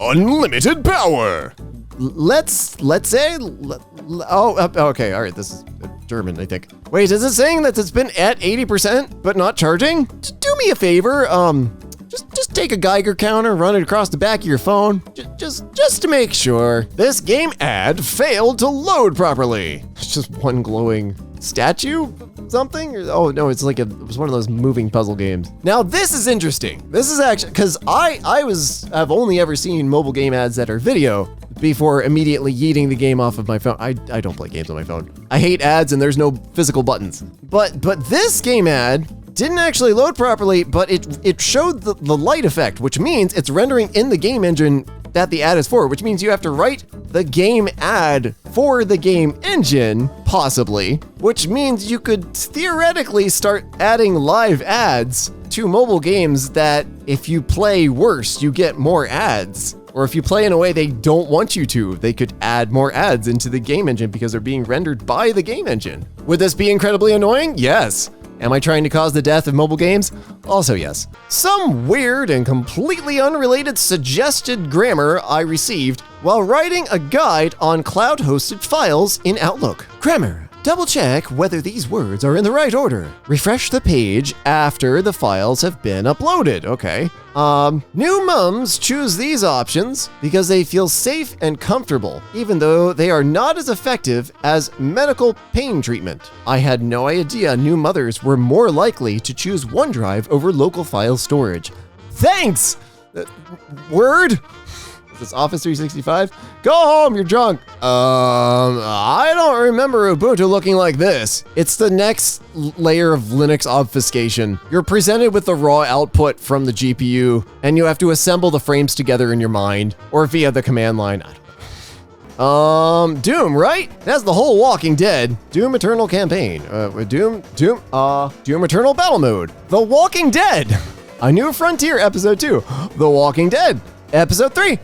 S3: Unlimited power.
S1: Let's say, okay, all right, this is German, I think. Wait, is it saying that it's been at 80% but not charging? Do me a favor, just take a Geiger counter, run it across the back of your phone, just to make sure. This game ad failed to load properly. It's just one glowing statue, something? Oh no, it's like it was one of those moving puzzle games. Now this is interesting. This is actually, because I've only ever seen mobile game ads that are video before immediately yeeting the game off of my phone. I don't play games on my phone. I hate ads and there's no physical buttons. But this game ad didn't actually load properly, but it showed the light effect, which means it's rendering in the game engine that the ad is for, which means you have to write the game ad for the game engine, possibly, which means you could theoretically start adding live ads to mobile games that if you play worse, you get more ads. Or if you play in a way they don't want you to, they could add more ads into the game engine because they're being rendered by the game engine. Would this be incredibly annoying? Yes. Am I trying to cause the death of mobile games? Also yes. Some weird and completely unrelated suggested grammar I received while writing a guide on cloud-hosted files in Outlook. Grammar. Double check whether these words are in the right order. Refresh the page after the files have been uploaded. Okay. New mums choose these options because they feel safe and comfortable, even though they are not as effective as medical pain treatment. I had no idea new mothers were more likely to choose OneDrive over local file storage. Thanks! Word? This Office 365? Go home, you're drunk. I don't remember Ubuntu looking like this. It's the next layer of Linux obfuscation. You're presented with the raw output from the GPU, and you have to assemble the frames together in your mind, or via the command line. I don't know. Doom, right? That's the whole Walking Dead. Doom Eternal Campaign. Doom Eternal Battle Mode. The Walking Dead. A New Frontier episode 2, The Walking Dead episode 3.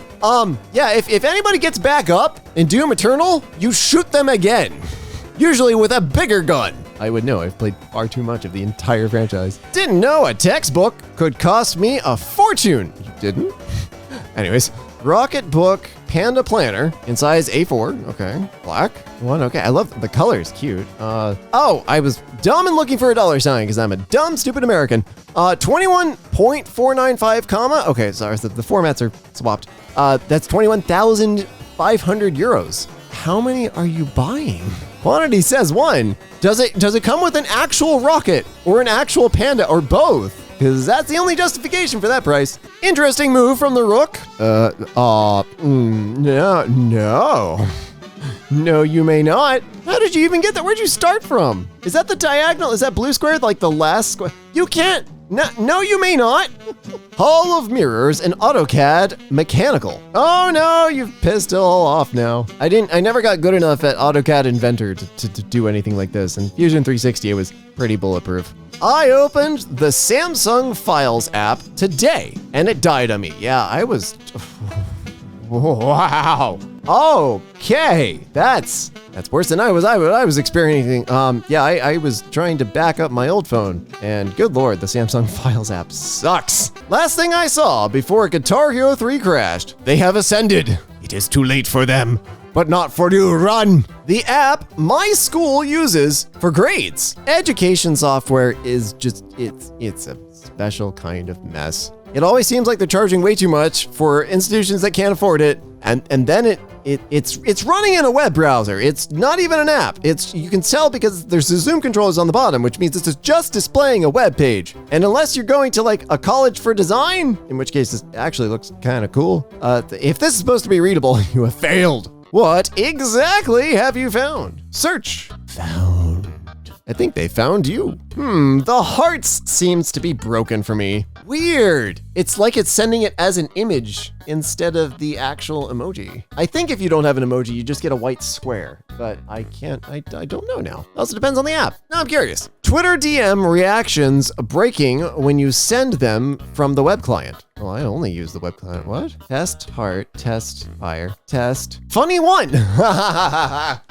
S1: Yeah, if anybody gets back up in Doom Eternal, you shoot them again. Usually with a bigger gun. I would know, I've played far too much of the entire franchise. Didn't know a textbook could cost me a fortune. You didn't? Anyways, Rocket Book Panda Planner in size A4, okay. Black one, okay. I love the colors, cute. Oh, I was dumb and looking for a dollar sign because I'm a dumb, stupid American. 21.495 comma, okay, sorry, the formats are swapped. That's 21,500 euros. How many are you buying? Quantity says 1. Does it come with an actual rocket or an actual panda or both? Because that's the only justification for that price. Interesting move from the Rook. No. No, you may not. How did you even get that? Where'd you start from? Is that the diagonal? Is that blue square like the last square? You can't. No, you may not. Hall of Mirrors and AutoCAD Mechanical. Oh no, you've pissed it all off now. I never got good enough at AutoCAD Inventor to do anything like this. And Fusion 360, it was pretty bulletproof. I opened the Samsung Files app today and it died on me. Yeah, I was, wow. Okay, that's worse than I was experiencing. Yeah, I was trying to back up my old phone, and good lord, the Samsung Files app sucks. Last thing I saw before Guitar Hero 3 crashed, they have ascended. It is too late for them, but not for you. Run. The app my school uses for grades. Education software is just, it's a special kind of mess. It always seems like they're charging way too much for institutions that can't afford it, and then it's running in a web browser. It's not even an app. You can tell because there's the zoom controllers on the bottom, which means it's just displaying a web page. And unless you're going to like a college for design, in which case this actually looks kind of cool. If this is supposed to be readable, you have failed. What exactly have you found? Search. Found. I think they found you. The hearts seems to be broken for me. Weird. It's like it's sending it as an image instead of the actual emoji. I think if you don't have an emoji, you just get a white square, but I don't know now. Also depends on the app. Now I'm curious. Twitter DM reactions breaking when you send them from the web client. Well, I only use the web client. What? Test heart, test fire, test funny one.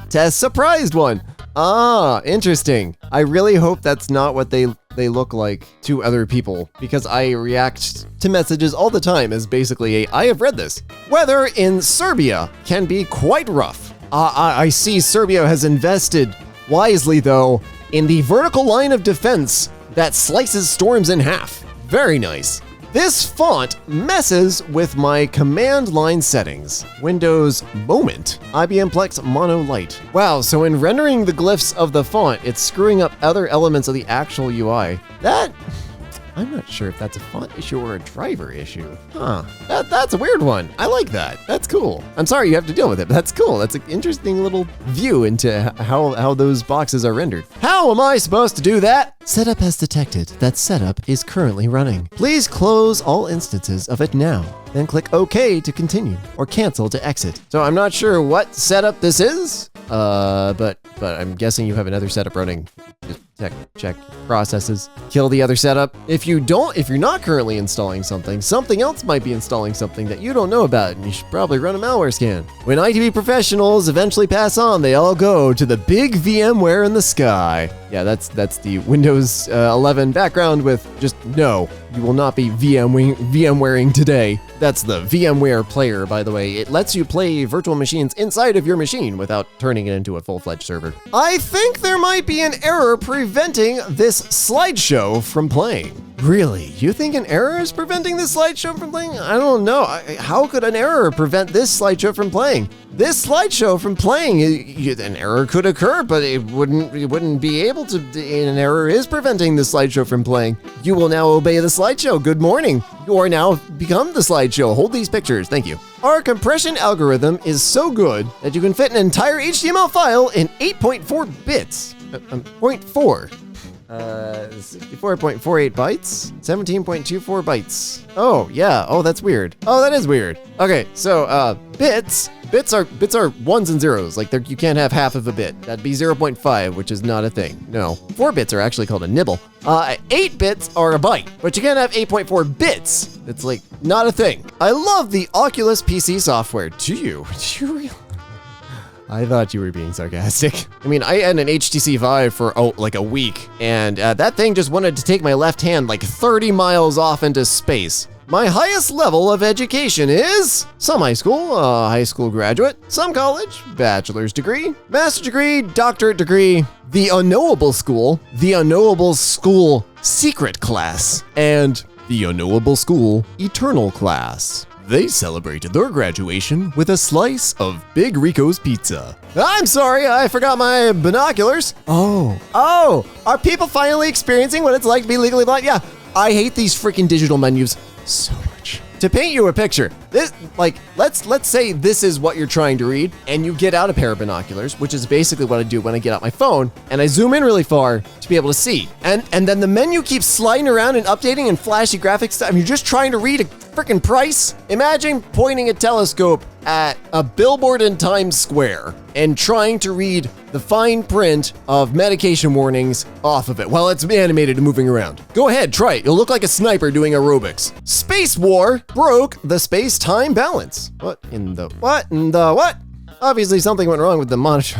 S1: Test surprised one. Ah, interesting. I really hope that's not what they look like to other people, because I react to messages all the time as basically I have read this. Weather in Serbia can be quite rough. I see Serbia has invested wisely though in the vertical line of defense that slices storms in half. Very nice. This font messes with my command line settings. Windows Moment, IBM Plex Mono Light. Wow, so in rendering the glyphs of the font, it's screwing up other elements of the actual UI. I'm not sure if that's a font issue or a driver issue. That's a weird one. I like that. That's cool. I'm sorry you have to deal with it, but that's cool. That's an interesting little view into how those boxes are rendered. How am I supposed to do that? Setup has detected that setup is currently running. Please close all instances of it now. Then click OK to continue or cancel to exit. So I'm not sure what setup this is, but I'm guessing you have another setup running. Just check processes, kill the other setup. If you're not currently installing something else might be installing something that you don't know about, and you should probably run a malware scan. When IT professionals eventually pass on, they all go to the big VMware in the sky. Yeah, that's the Windows 11 background with just no. You will not be VMwaring today. That's the VMware player, by the way. It lets you play virtual machines inside of your machine without turning it into a full-fledged server. I think there might be an error preventing this slideshow from playing. Really? You think an error is preventing this slideshow from playing? I don't know. How could an error prevent this slideshow from playing? This slideshow from playing, an error could occur, but it wouldn't be able to. An error is preventing the slideshow from playing. You will now obey the slideshow. Good morning. You are now become the slideshow. Hold these pictures. Thank you. Our compression algorithm is so good that you can fit an entire HTML file in 8.4 bits. 0.4. 64.48 bytes, 17.24 bytes. Oh, yeah. Oh, that's weird. Oh, that is weird. Okay, so bits are ones and zeros. Like you can't have half of a bit. That'd be 0.5, which is not a thing. No. 4 bits are actually called a nibble. 8 bits are a byte, but you can't have 8.4 bits. It's like not a thing. I love the Oculus PC software. Do you? Do you really? I thought you were being sarcastic. I mean, I had an HTC Vive for like a week, and that thing just wanted to take my left hand like 30 miles off into space. My highest level of education is some high school graduate, some college, bachelor's degree, master's degree, doctorate degree, the unknowable school secret class, and the unknowable school eternal class. They celebrated their graduation with a slice of Big Rico's pizza. I'm sorry, I forgot my binoculars. Oh, are people finally experiencing what it's like to be legally blind? Yeah, I hate these freaking digital menus so much. To paint you a picture, this, like, let's say this is what you're trying to read, and you get out a pair of binoculars, which is basically what I do when I get out my phone, and I zoom in really far to be able to see. And then the menu keeps sliding around and updating and flashy graphics stuff. You're just trying to read a freaking price. Imagine pointing a telescope at a billboard in Times Square and trying to read the fine print of medication warnings off of it while it's animated and moving around. Go ahead, try it. You'll look like a sniper doing aerobics. Space War broke the space-time balance. What in the what? Obviously something went wrong with the monitor.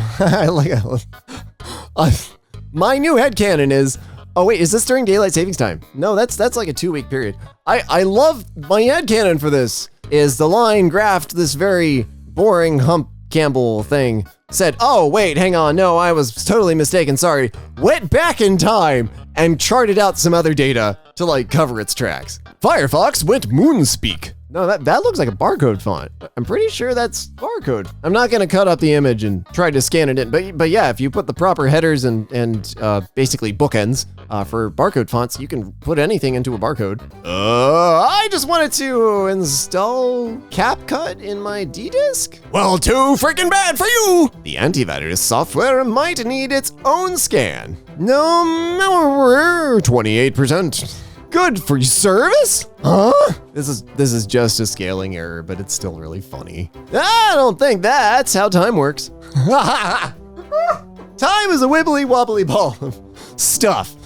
S1: My new headcanon is, oh wait, is this during daylight savings time? No, that's like a 2-week period. I love my headcanon for this. Is the line graphed this very boring Hump Campbell thing, said, oh wait, hang on, no, I was totally mistaken, sorry, went back in time and charted out some other data to like cover its tracks. Firefox went moonspeak. No, that looks like a barcode font. I'm pretty sure that's barcode. I'm not gonna cut up the image and try to scan it in, but yeah, if you put the proper headers and basically bookends for barcode fonts, you can put anything into a barcode. I just wanted to install CapCut in my D-Disk. Well, too freaking bad for you! The antivirus software might need its own scan. No, 28%. Good for service? Huh? This is just a scaling error, but it's still really funny. I don't think that's how time works. Time is a wibbly wobbly ball of stuff.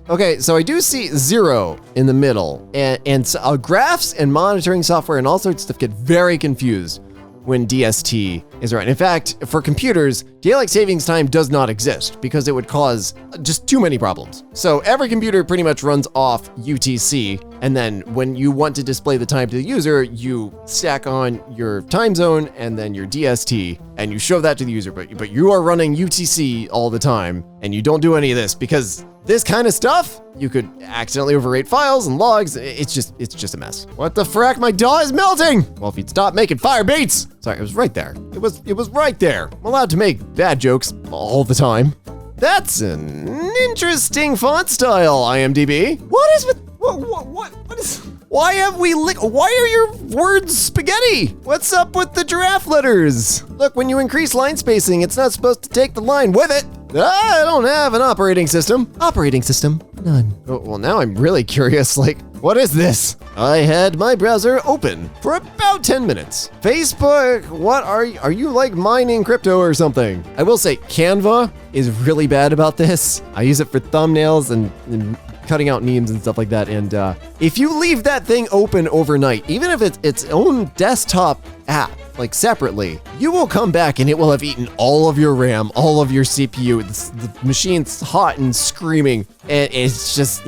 S1: Okay, so I do see 0 in the middle, and so, graphs and monitoring software and all sorts of stuff get very confused when DST is right. In fact, for computers, daylight savings time does not exist because it would cause just too many problems. So every computer pretty much runs off UTC, and then when you want to display the time to the user, you stack on your time zone and then your DST, and you show that to the user, but you are running UTC all the time, and you don't do any of this because this kind of stuff, you could accidentally overwrite files and logs. It's just a mess. What the frack? My DAW is melting. Well, if you'd stop making fire beats. Sorry, it was right there. It was right there. I'm allowed to make bad jokes all the time. That's an interesting font style, IMDb. What is with what is? Why are your words spaghetti? What's up with the giraffe letters? Look, when you increase line spacing, it's not supposed to take the line with it. I don't have an operating system. Operating system, none. Oh, well, now I'm really curious, like, what is this? I had my browser open for about 10 minutes. Facebook, what are you like mining crypto or something? I will say Canva is really bad about this. I use it for thumbnails and cutting out memes and stuff like that. And if you leave that thing open overnight, even if it's its own desktop app, like separately, you will come back and it will have eaten all of your RAM, all of your CPU. The machine's hot and screaming, and it's just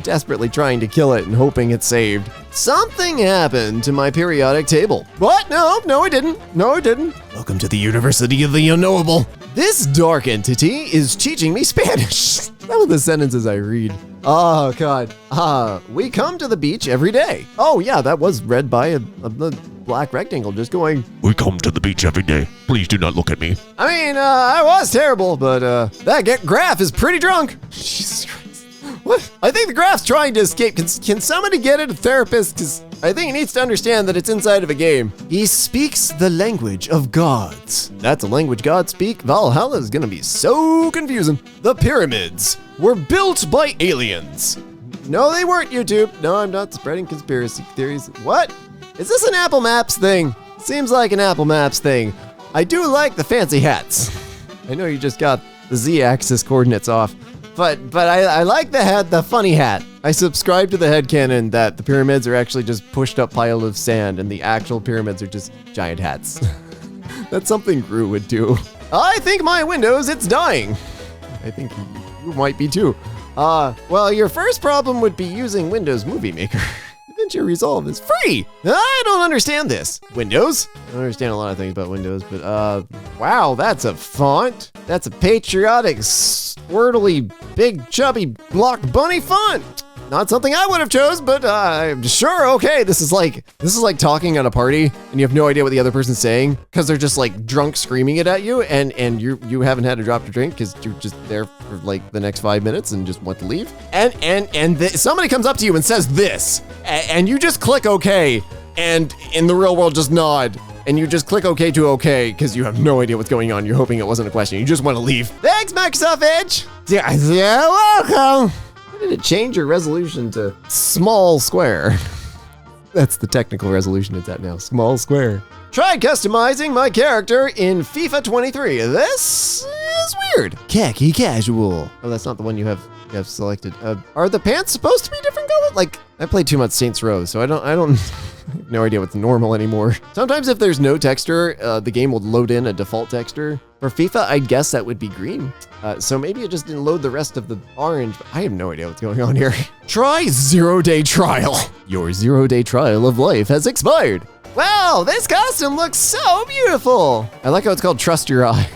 S1: desperately trying to kill it and hoping it's saved. Something happened to my periodic table. What? No, it didn't. No, it didn't. Welcome to the University of the Unknowable. This dark entity is teaching me Spanish. That was the sentences I read. Oh, God. We come to the beach every day. Oh, yeah, that was read by a black rectangle just going,
S3: We come to the beach every day. Please do not look at me.
S1: I mean, I was terrible, but that graph is pretty drunk. Jesus Christ. What? I think the graph's trying to escape. Can somebody get it a therapist? Because I think he needs to understand that it's inside of a game. He speaks the language of gods. That's a language gods speak. Valhalla is gonna be so confusing. The pyramids were built by aliens. No, they weren't, YouTube. No, I'm not spreading conspiracy theories. What? Is this an Apple Maps thing? Seems like an Apple Maps thing. I do like the fancy hats. I know you just got the Z-axis coordinates off, but I like the funny hat. I subscribe to the headcanon that the pyramids are actually just pushed up pile of sand and the actual pyramids are just giant hats. That's something Gru would do. I think my Windows, it's dying. I think you might be too. Well, your first problem would be using Windows Movie Maker. DaVinci Resolve is free. I don't understand this. Windows? I don't understand a lot of things about Windows, but wow, that's a font. That's a patriotic, swirly, big, chubby, block bunny font. Not something I would have chose, but sure, okay. This is like talking at a party and you have no idea what the other person's saying because they're just like drunk screaming it at you and you haven't had a drop to drink because you're just there for like the next 5 minutes and just want to leave. And somebody comes up to you and says this and you just click okay and in the real world just nod. And you just click OK to OK because you have no idea what's going on. You're hoping it wasn't a question. You just want to leave. Thanks, Microsoft Edge. Yeah, welcome. Why did it change your resolution to small square? That's the technical resolution it's at now, small square. Tried customizing my character in FIFA 23. This is weird. Khaki casual. Oh, that's not the one you have selected. Are the pants supposed to be different color? Like, I played too much Saints Row, so I don't I have no idea what's normal anymore. Sometimes if there's no texture, the game will load in a default texture. For FIFA, I'd guess that would be green. So maybe it just didn't load the rest of the orange. But I have no idea what's going on here. Try 0-day trial. Your 0-day trial of life has expired. Wow, this costume looks so beautiful. I like how it's called Trust Your Eye.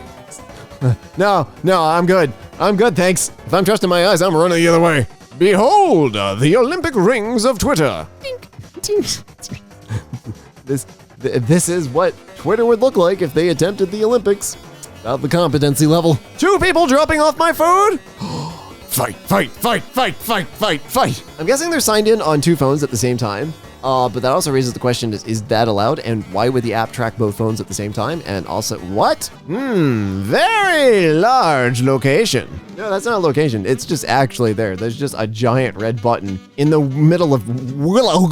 S1: No, I'm good. I'm good, thanks. If I'm trusting my eyes, I'm running the other way. Behold, the Olympic rings of Twitter. This is what Twitter would look like if they attempted the Olympics. About the competency level. 2 people dropping off my food? Fight. I'm guessing they're signed in on 2 phones at the same time. But that also raises the question, is that allowed? And why would the app track both phones at the same time? And also, what? Very large location. No, that's not a location. It's just actually there. There's just a giant red button in the middle of Willow.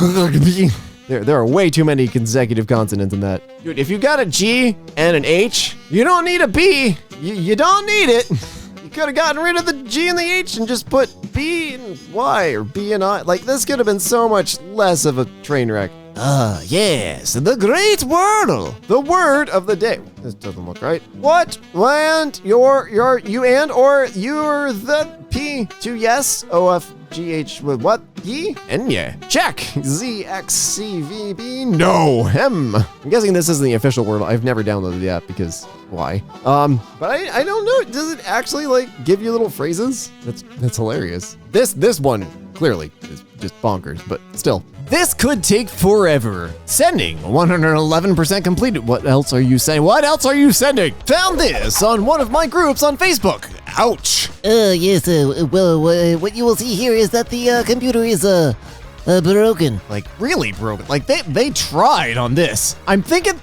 S1: There are way too many consecutive consonants in that. Dude, if you got a G and an H, you don't need a B. You don't need it. You could have gotten rid of the G and the H and just put B and Y or B and I. Like, this could have been so much less of a train wreck. Yes, the great wordle. The word of the day. This doesn't look right. What? And you and or you're the P to yes. OFGH with what? E? And yeah. Check. ZXCVB. No. M. I'm guessing this isn't the official word. I've never downloaded the app because why? But I don't know. Does it actually like give you little phrases? That's hilarious. This one clearly is just bonkers, but still. This could take forever. Sending 111% completed. What else are you saying? What else are you sending? Found this on one of my groups on Facebook. Ouch.
S2: Yes, well, what you will see here is that the computer is, broken.
S1: Like, really broken. Like, they tried on this. I'm thinking,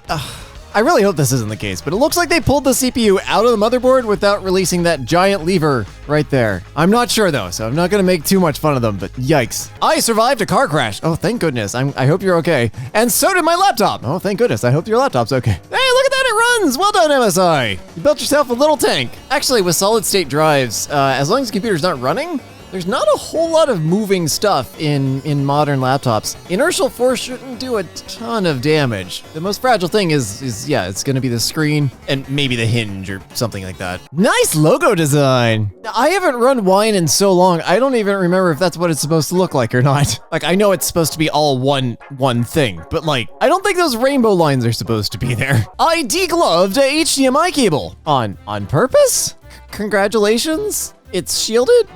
S1: I really hope this isn't the case, but it looks like they pulled the CPU out of the motherboard without releasing that giant lever right there. I'm not sure though, so I'm not gonna make too much fun of them, but yikes. I survived a car crash. Oh, thank goodness. I hope you're okay. And so did my laptop. Oh, thank goodness. I hope your laptop's okay. Hey, look at that, it runs. Well done, MSI. You built yourself a little tank. Actually, with solid state drives, as long as the computer's not running, there's not a whole lot of moving stuff in modern laptops. Inertial force shouldn't do a ton of damage. The most fragile thing is yeah, it's gonna be the screen and maybe the hinge or something like that. Nice logo design. I haven't run Wine in so long, I don't even remember if that's what it's supposed to look like or not. Like, I know it's supposed to be all one thing, but like, I don't think those rainbow lines are supposed to be there. I degloved a HDMI cable. On purpose? Congratulations? It's shielded?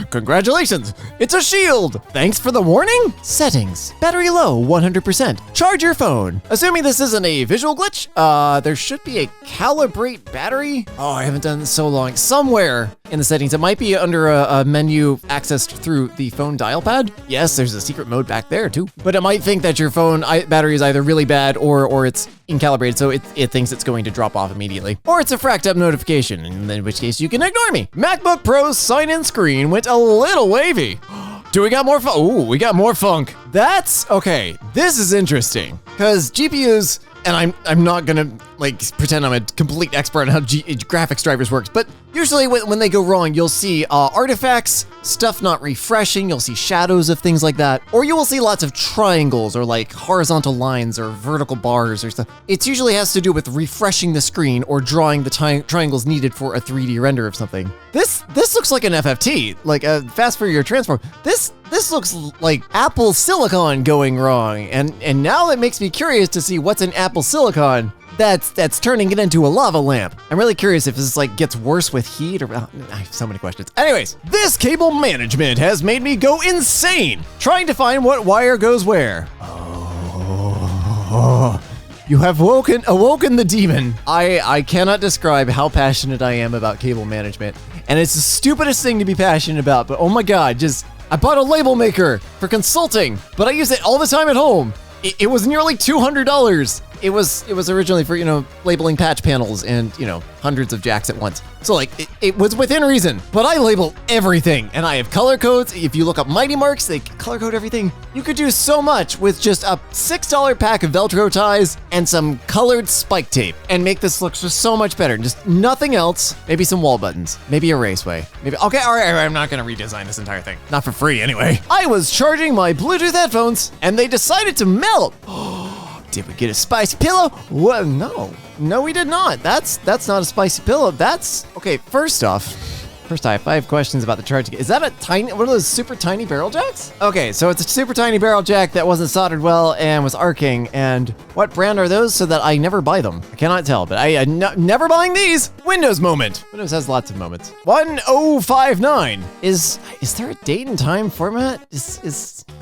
S1: Congratulations, it's a shield! Thanks for the warning? Settings, battery low, 100%. Charge your phone. Assuming this isn't a visual glitch, there should be a calibrate battery. Oh, I haven't done this so long. Somewhere in the settings. It might be under a menu accessed through the phone dial pad. Yes, there's a secret mode back there too. But it might think that your phone battery is either really bad or it's incalibrated, so it thinks it's going to drop off immediately. Or it's a fracked up notification, in which case you can ignore me. MacBook Pro's sign-in screen went a little wavy. Do we got more funk? Ooh, we got more funk. That's, okay, this is interesting. Because GPUs, and I'm not gonna like pretend I'm a complete expert on how graphics drivers works, but usually when they go wrong, you'll see artifacts, stuff not refreshing, you'll see shadows of things like that, or you will see lots of triangles or like horizontal lines or vertical bars or stuff. It usually has to do with refreshing the screen or drawing the triangles needed for a 3D render of something. This looks like an FFT, like a fast Fourier transform. This looks like Apple Silicon going wrong, and now it makes me curious to see what's in Apple Silicon that's turning it into a lava lamp. I'm really curious if this like gets worse with heat or I have so many questions. Anyways, this cable management has made me go insane trying to find what wire goes where. Oh, you have awoken the demon. I cannot describe how passionate I am about cable management, and it's the stupidest thing to be passionate about, but oh my god, I bought a label maker for consulting, but I use it all the time at home. It was nearly $200. It was originally for, labeling patch panels and, hundreds of jacks at once. So like, it was within reason, but I label everything and I have color codes. If you look up Mighty Marks, they color code everything. You could do so much with just a $6 pack of Velcro ties and some colored spike tape and make this look just so much better. Just nothing else. Maybe some wall buttons, maybe a raceway. Maybe, okay, all right, I'm not gonna redesign this entire thing. Not for free anyway. I was charging my Bluetooth headphones and they decided to melt. Did we get a spicy pillow? Well, no, we did not. That's not a spicy pillow. That's okay. First off, I have 5 questions about the charge. Is that one of those super tiny barrel jacks? Okay, so it's a super tiny barrel jack that wasn't soldered well and was arcing. And what brand are those so that I never buy them? I cannot tell, but I never buying these. Windows moment. Windows has lots of moments. 1059. Is there a date and time format?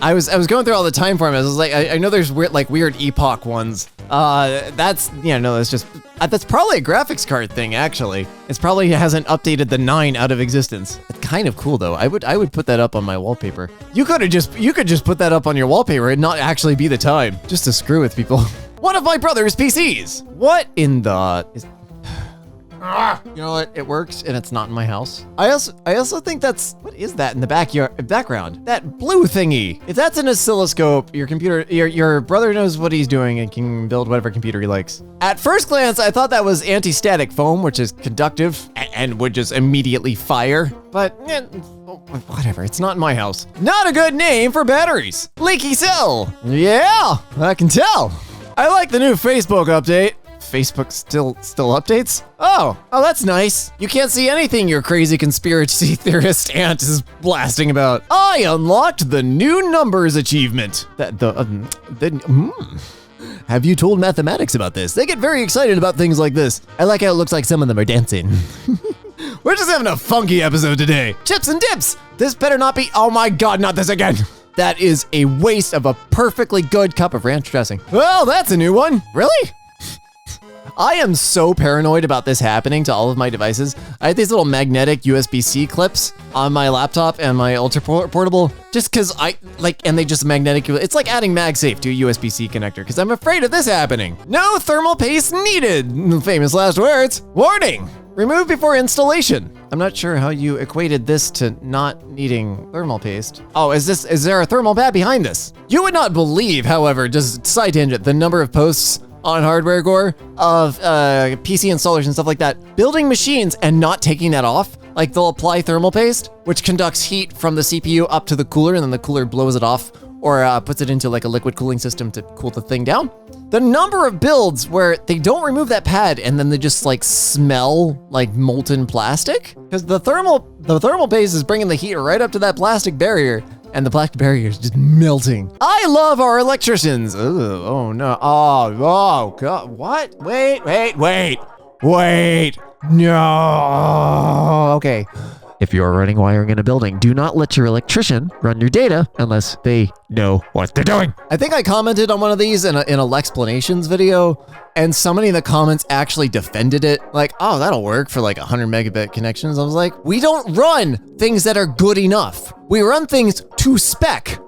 S1: I was going through all the time formats. I was like, I know there's weird epoch ones. That's probably a graphics card thing, actually. It's probably hasn't updated the 9 out of existence. It's kind of cool though. I would put that up on my wallpaper. You could just put that up on your wallpaper and not actually be the time, just to screw with people. One of my brother's PCs. What in the you know what? It works and it's not in my house. I also think what is that in the background? That blue thingy. If that's an oscilloscope, your brother knows what he's doing and can build whatever computer he likes. At first glance, I thought that was anti-static foam, which is conductive and would just immediately fire. But whatever, it's not in my house. Not a good name for batteries. Leaky cell. Yeah, I can tell. I like the new Facebook update. Facebook still updates? Oh, that's nice. You can't see anything your crazy conspiracy theorist aunt is blasting about. I unlocked the new numbers achievement. Have you told mathematics about this? They get very excited about things like this. I like how it looks like some of them are dancing. We're just having a funky episode today. Chips and dips. This better not be, oh my god, not this again. That is a waste of a perfectly good cup of ranch dressing. Well, that's a new one. Really? I am so paranoid about this happening to all of my devices. I have these little magnetic USB-C clips on my laptop and my ultra portable, just because and they just it's like adding MagSafe to a USB-C connector, because I'm afraid of this happening. No thermal paste needed. Famous last words. Warning, remove before installation. I'm not sure how you equated this to not needing thermal paste. Oh, is there a thermal pad behind this? You would not believe, however, just side tangent, the number of posts on Hardwaregore of PC installers and stuff like that, building machines and not taking that off. Like they'll apply thermal paste, which conducts heat from the CPU up to the cooler, and then the cooler blows it off or puts it into like a liquid cooling system to cool the thing down. The number of builds where they don't remove that pad and then they just like smell like molten plastic, because the thermal paste is bringing the heat right up to that plastic barrier. And the plastic barrier is just melting. I love our electricians. Ooh, oh no. Oh god. What? Wait. No. Okay. If you're running wiring in a building, do not let your electrician run your data unless they know what they're doing. I think I commented on one of these in a Lexplanations video and somebody in the comments actually defended it. Like, oh, that'll work for like 100 megabit connections. I was like, we don't run things that are good enough. We run things to spec.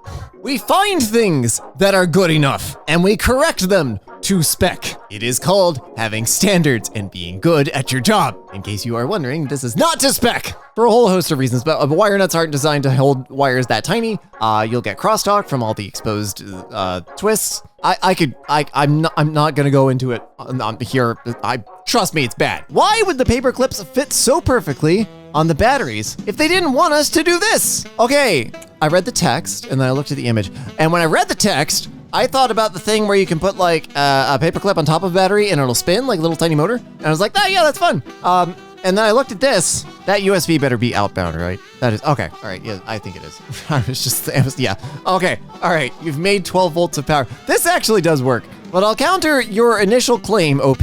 S1: We find things that are good enough and we correct them to spec. It is called having standards and being good at your job. In case you are wondering, this is not to spec for a whole host of reasons, but wire nuts aren't designed to hold wires that tiny. You'll get crosstalk from all the exposed twists. I'm not gonna go into it here. Trust me, it's bad. Why would the paper clips fit so perfectly on the batteries if they didn't want us to do this? Okay, I read the text and then I looked at the image. And when I read the text, I thought about the thing where you can put like a paper clip on top of a battery and it'll spin like a little tiny motor. And I was like, oh yeah, that's fun. And then I looked at this. That USB better be outbound, right? That is, okay, all right, yeah, I think it is. Yeah, okay, all right, you've made 12 volts of power. This actually does work, but I'll counter your initial claim, OP,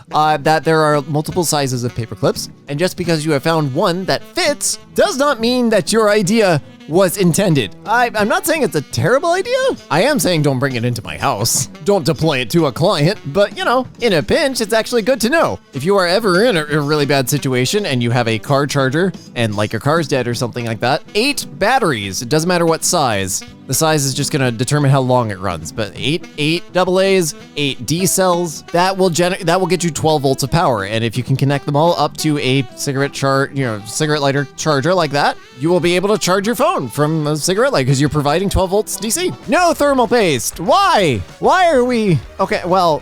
S1: that there are multiple sizes of paper clips, and just because you have found one that fits does not mean that your idea was intended. I'm not saying it's a terrible idea. I am saying don't bring it into my house. Don't deploy it to a client, but you know, in a pinch, it's actually good to know. If you are ever in a really bad situation and you have a car charger and like your car's dead or something like that, 8 batteries, it doesn't matter what size. The size is just gonna determine how long it runs, but 8 AA's, 8 D cells, that will get you 12 volts of power. And if you can connect them all up to a cigarette lighter charger like that, you will be able to charge your phone from a cigarette lighter because you're providing 12 volts DC. No thermal paste. Why? Why are we? Okay, well,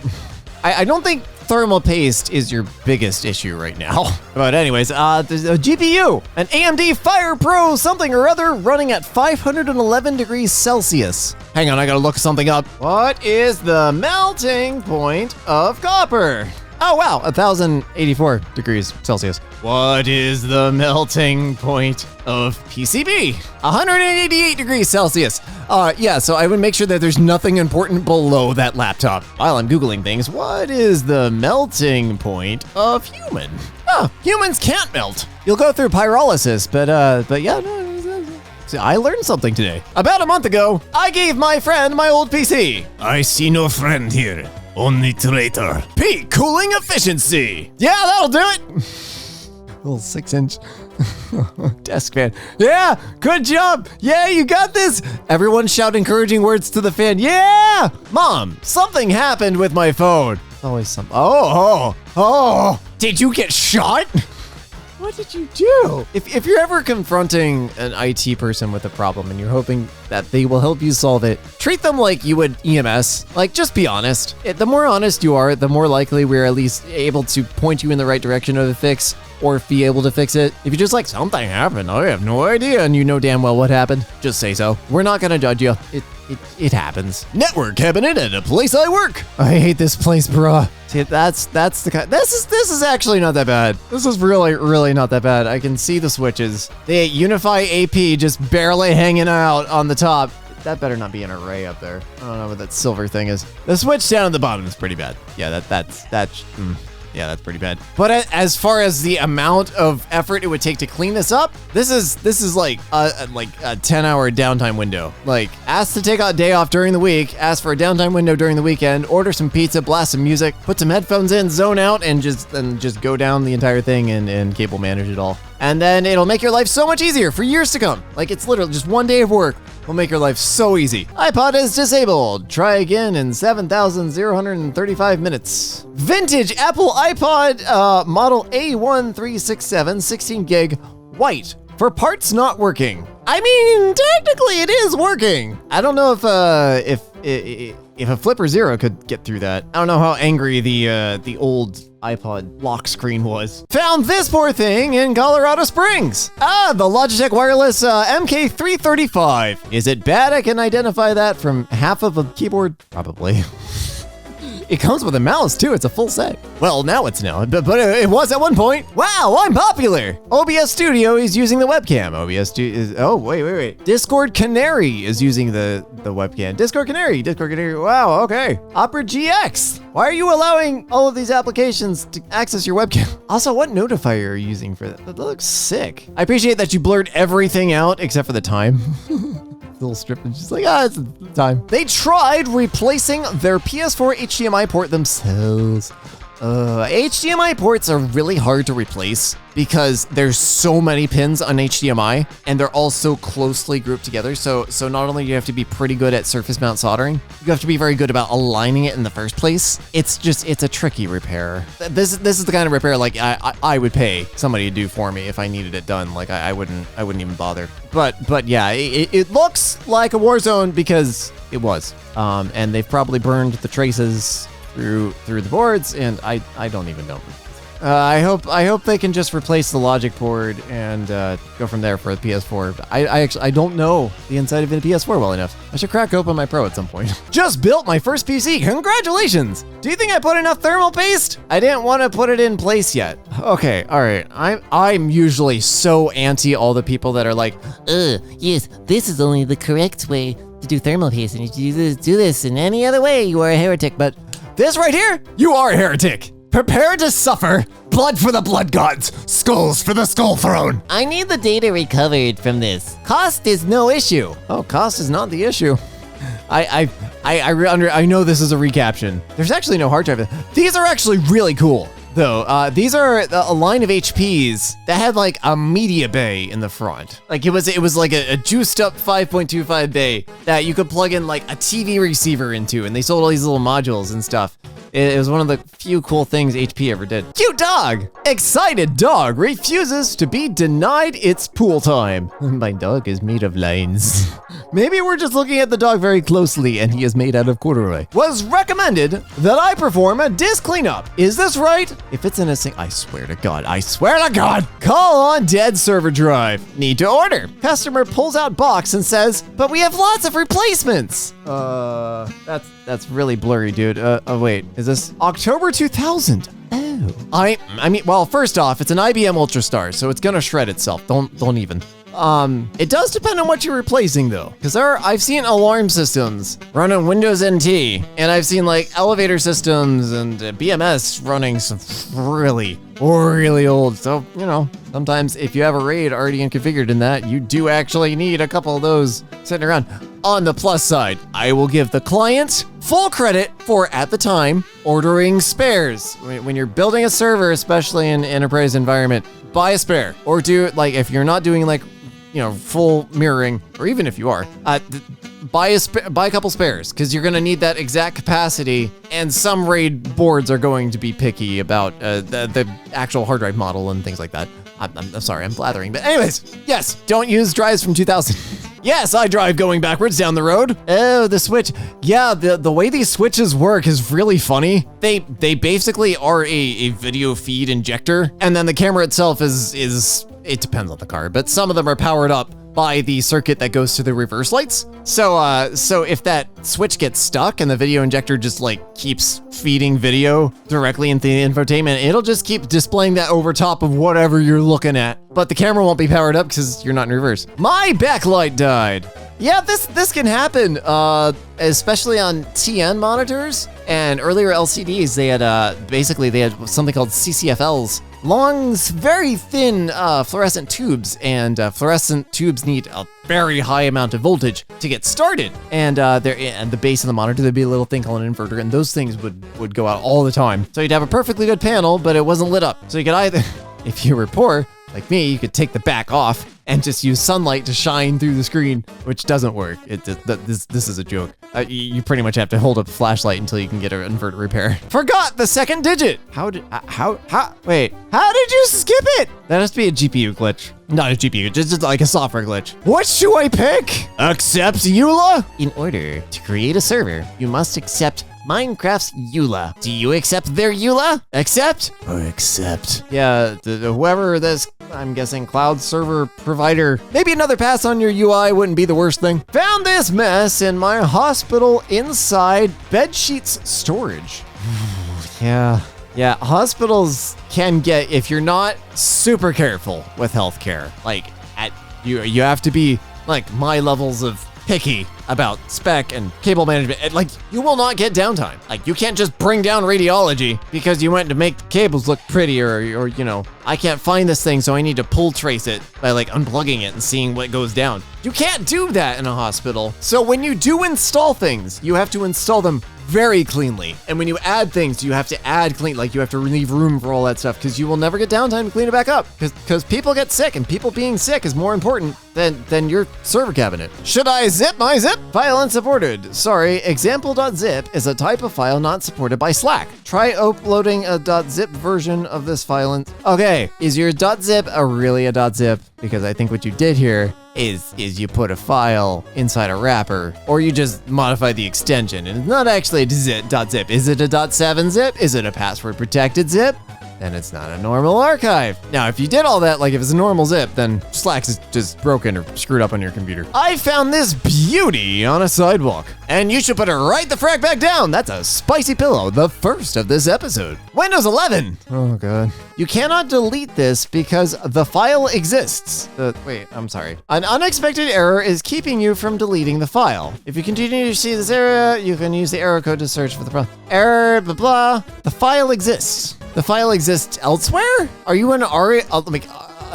S1: I don't think thermal paste is your biggest issue right now. But anyways, there's a GPU, an AMD Fire Pro something or other running at 511 degrees Celsius. Hang on, I gotta look something up. What is the melting point of copper? Oh wow, 1084 degrees Celsius. What is the melting point of PCB? 188 degrees Celsius. Yeah, so I would make sure that there's nothing important below that laptop. While I'm Googling things, what is the melting point of human? Oh, humans can't melt. You'll go through pyrolysis, but yeah, no. See, I learned something today. About a month ago, I gave my friend my old PC.
S3: I see no friend here, only traitor.
S1: Peak cooling efficiency. Yeah, that'll do it. Little 6-inch desk fan. Yeah, good job. Yeah, you got this. Everyone shout encouraging words to the fan. Yeah, Mom, something happened with my phone. Always something. Oh, did you get shot? What did you do? If you're ever confronting an IT person with a problem and you're hoping that they will help you solve it, treat them like you would EMS. Like, just be honest. The more honest you are, the more likely we're at least able to point you in the right direction of the fix or be able to fix it. If you're just like, something happened, I have no idea, and you know damn well what happened, just say so. We're not gonna judge you. It happens. Network cabinet at a place I work. I hate this place, bruh. See, that's the kind. This is actually not that bad. This is really not that bad. I can see the switches. The Unify AP just barely hanging out on the top. That better not be an array up there. I don't know what that silver thing is. The switch down at the bottom is pretty bad. Yeah, yeah, that's pretty bad. But as far as the amount of effort it would take to clean this up, this is like a 10-hour downtime window. Like, ask to take a day off during the week, ask for a downtime window during the weekend, order some pizza, blast some music, put some headphones in, zone out, and just go down the entire thing and cable manage it all. And then it'll make your life so much easier for years to come. Like, it's literally just one day of work will make your life so easy. iPod is disabled. Try again in 7,035 minutes. Vintage Apple iPod model A1367 16 gig white for parts not working. I mean, technically it is working. I don't know if a Flipper Zero could get through that. I don't know how angry the old iPod lock screen was. Found this poor thing in Colorado Springs. The Logitech wireless EmKay 335. Is it bad? I can identify that from half of a keyboard, probably. It comes with a mouse too, it's a full set. Well, now it's now, but it was at one point. Wow, I'm popular. OBS Studio is using the webcam. OBS Studio is, oh, wait. Discord Canary is using the webcam. Discord Canary, wow, okay. Opera GX. Why are you allowing all of these applications to access your webcam? Also, what notifier are you using for that? That looks sick. I appreciate that you blurred everything out except for the time. little strip and just like, it's time. They tried replacing their PS4 HDMI port themselves. HDMI ports are really hard to replace because there's so many pins on HDMI and they're all so closely grouped together. So not only do you have to be pretty good at surface mount soldering, you have to be very good about aligning it in the first place. It's a tricky repair. This is the kind of repair like I would pay somebody to do for me if I needed it done. Like I wouldn't even bother. But yeah, it looks like a war zone because it was. And they've probably burned the traces through the boards, and I don't even know. I hope they can just replace the logic board and go from there for the PS4. I don't know the inside of a PS4 well enough. I should crack open my Pro at some point. Just built my first PC. Congratulations! Do you think I put enough thermal paste? I didn't want to put it in place yet. Okay, all right. I'm usually so anti all the people that are like,
S2: Yes, this is only the correct way to do thermal paste, and if you do this in any other way, you are a heretic. But
S1: this right here, you are a heretic. Prepare to suffer. Blood for the blood gods. Skulls for the skull throne.
S2: I need the data recovered from this. Cost is no issue.
S1: Oh, cost is not the issue. I know this is a recaption. There's actually no hard drive. These are actually really cool, though. These are a line of HPs that had like a media bay in the front. Like it was like a juiced up 5.25 bay that you could plug in like a TV receiver into, and they sold all these little modules and stuff. It was one of the few cool things HP ever did. Cute dog! Excited dog refuses to be denied its pool time. My dog is made of lines. Maybe we're just looking at the dog very closely and he is made out of corduroy. Was recommended that I perform a disk cleanup. Is this right? If it's in a I swear to God, call on dead server drive. Need to order. Customer pulls out box and says, but we have lots of replacements. That's really blurry, dude. Oh wait, is this October 2000? Oh. I mean, well, first off, it's an IBM Ultrastar, so it's gonna shred itself. Don't even. It does depend on what you're replacing though, because I've seen alarm systems run on Windows NT, and I've seen like elevator systems and BMS running some really old. So, you know, sometimes if you have a RAID already configured in that, you do actually need a couple of those sitting around. On the plus side, I will give the client full credit for, at the time, ordering spares. When you're building a server, especially in enterprise environment, buy a spare. Or do, like, if you're not doing like, you know, full mirroring, or even if you are, buy a couple spares, because you're gonna need that exact capacity, and some RAID boards are going to be picky about the actual hard drive model and things like that. I'm sorry, I'm blathering, but anyways, yes, don't use drives from 2000. Yes, I drive going backwards down the road. Oh, the switch. Yeah, the way these switches work is really funny. They basically are a video feed injector, and then the camera itself is it depends on the car, but some of them are powered up by the circuit that goes to the reverse lights. So if that switch gets stuck and the video injector just like keeps feeding video directly into the infotainment, it'll just keep displaying that over top of whatever you're looking at. But the camera won't be powered up because you're not in reverse. My backlight died. Yeah, this can happen, especially on TN monitors and earlier LCDs. They had basically something called CCFLs. Long, very thin fluorescent tubes, and fluorescent tubes need a very high amount of voltage to get started. And the base of the monitor, there'd be a little thing called an inverter, and those things would go out all the time. So you'd have a perfectly good panel, but it wasn't lit up. So you could either, if you were poor, like me, you could take the back off and just use sunlight to shine through the screen, which doesn't work. This is a joke. You pretty much have to hold up a flashlight until you can get an inverter repair. Forgot the second digit. Wait, how did you skip it? That has to be a GPU glitch. Not a GPU, just like a software glitch. What should I pick? Accept EULA? In order to create a server, you must accept Minecraft's EULA. Do you accept their EULA? Accept or accept? Yeah, whoever this, I'm guessing, cloud server provider. Maybe another pass on your UI wouldn't be the worst thing. Found this mess in my hospital inside bedsheets storage. Yeah, hospitals can get, if you're not super careful with healthcare, like you have to be like my levels of picky about spec and cable management. And, like, you will not get downtime. Like, you can't just bring down radiology because you went to make the cables look prettier, or you know, I can't find this thing, so I need to pull trace it by like unplugging it and seeing what goes down. You can't do that in a hospital. So when you do install things, you have to install them very cleanly. And when you add things, you have to add clean, like you have to leave room for all that stuff, because you will never get downtime to clean it back up, because people get sick, and people being sick is more important than your server cabinet. Should I zip my zip? File unsupported. Sorry, example.zip is a type of file not supported by Slack. Try uploading a .zip version of this file. Okay, is your .zip really a .zip? Because I think what you did here is you put a file inside a wrapper, or you just modify the extension, and it's not actually a .zip. Is it a .7 zip? Is it a password protected zip? Then it's not a normal archive. Now, if you did all that, like if it's a normal zip, then Slack is just broken or screwed up on your computer. I found this beauty on a sidewalk, and you should put it right the frack back down. That's a spicy pillow, the first of this episode. Windows 11. Oh God. You cannot delete this because the file exists. Wait, I'm sorry. An unexpected error is keeping you from deleting the file. If you continue to see this error, you can use the error code to search for the problem. Error, blah, blah. The file exists. The file exists elsewhere? Are you an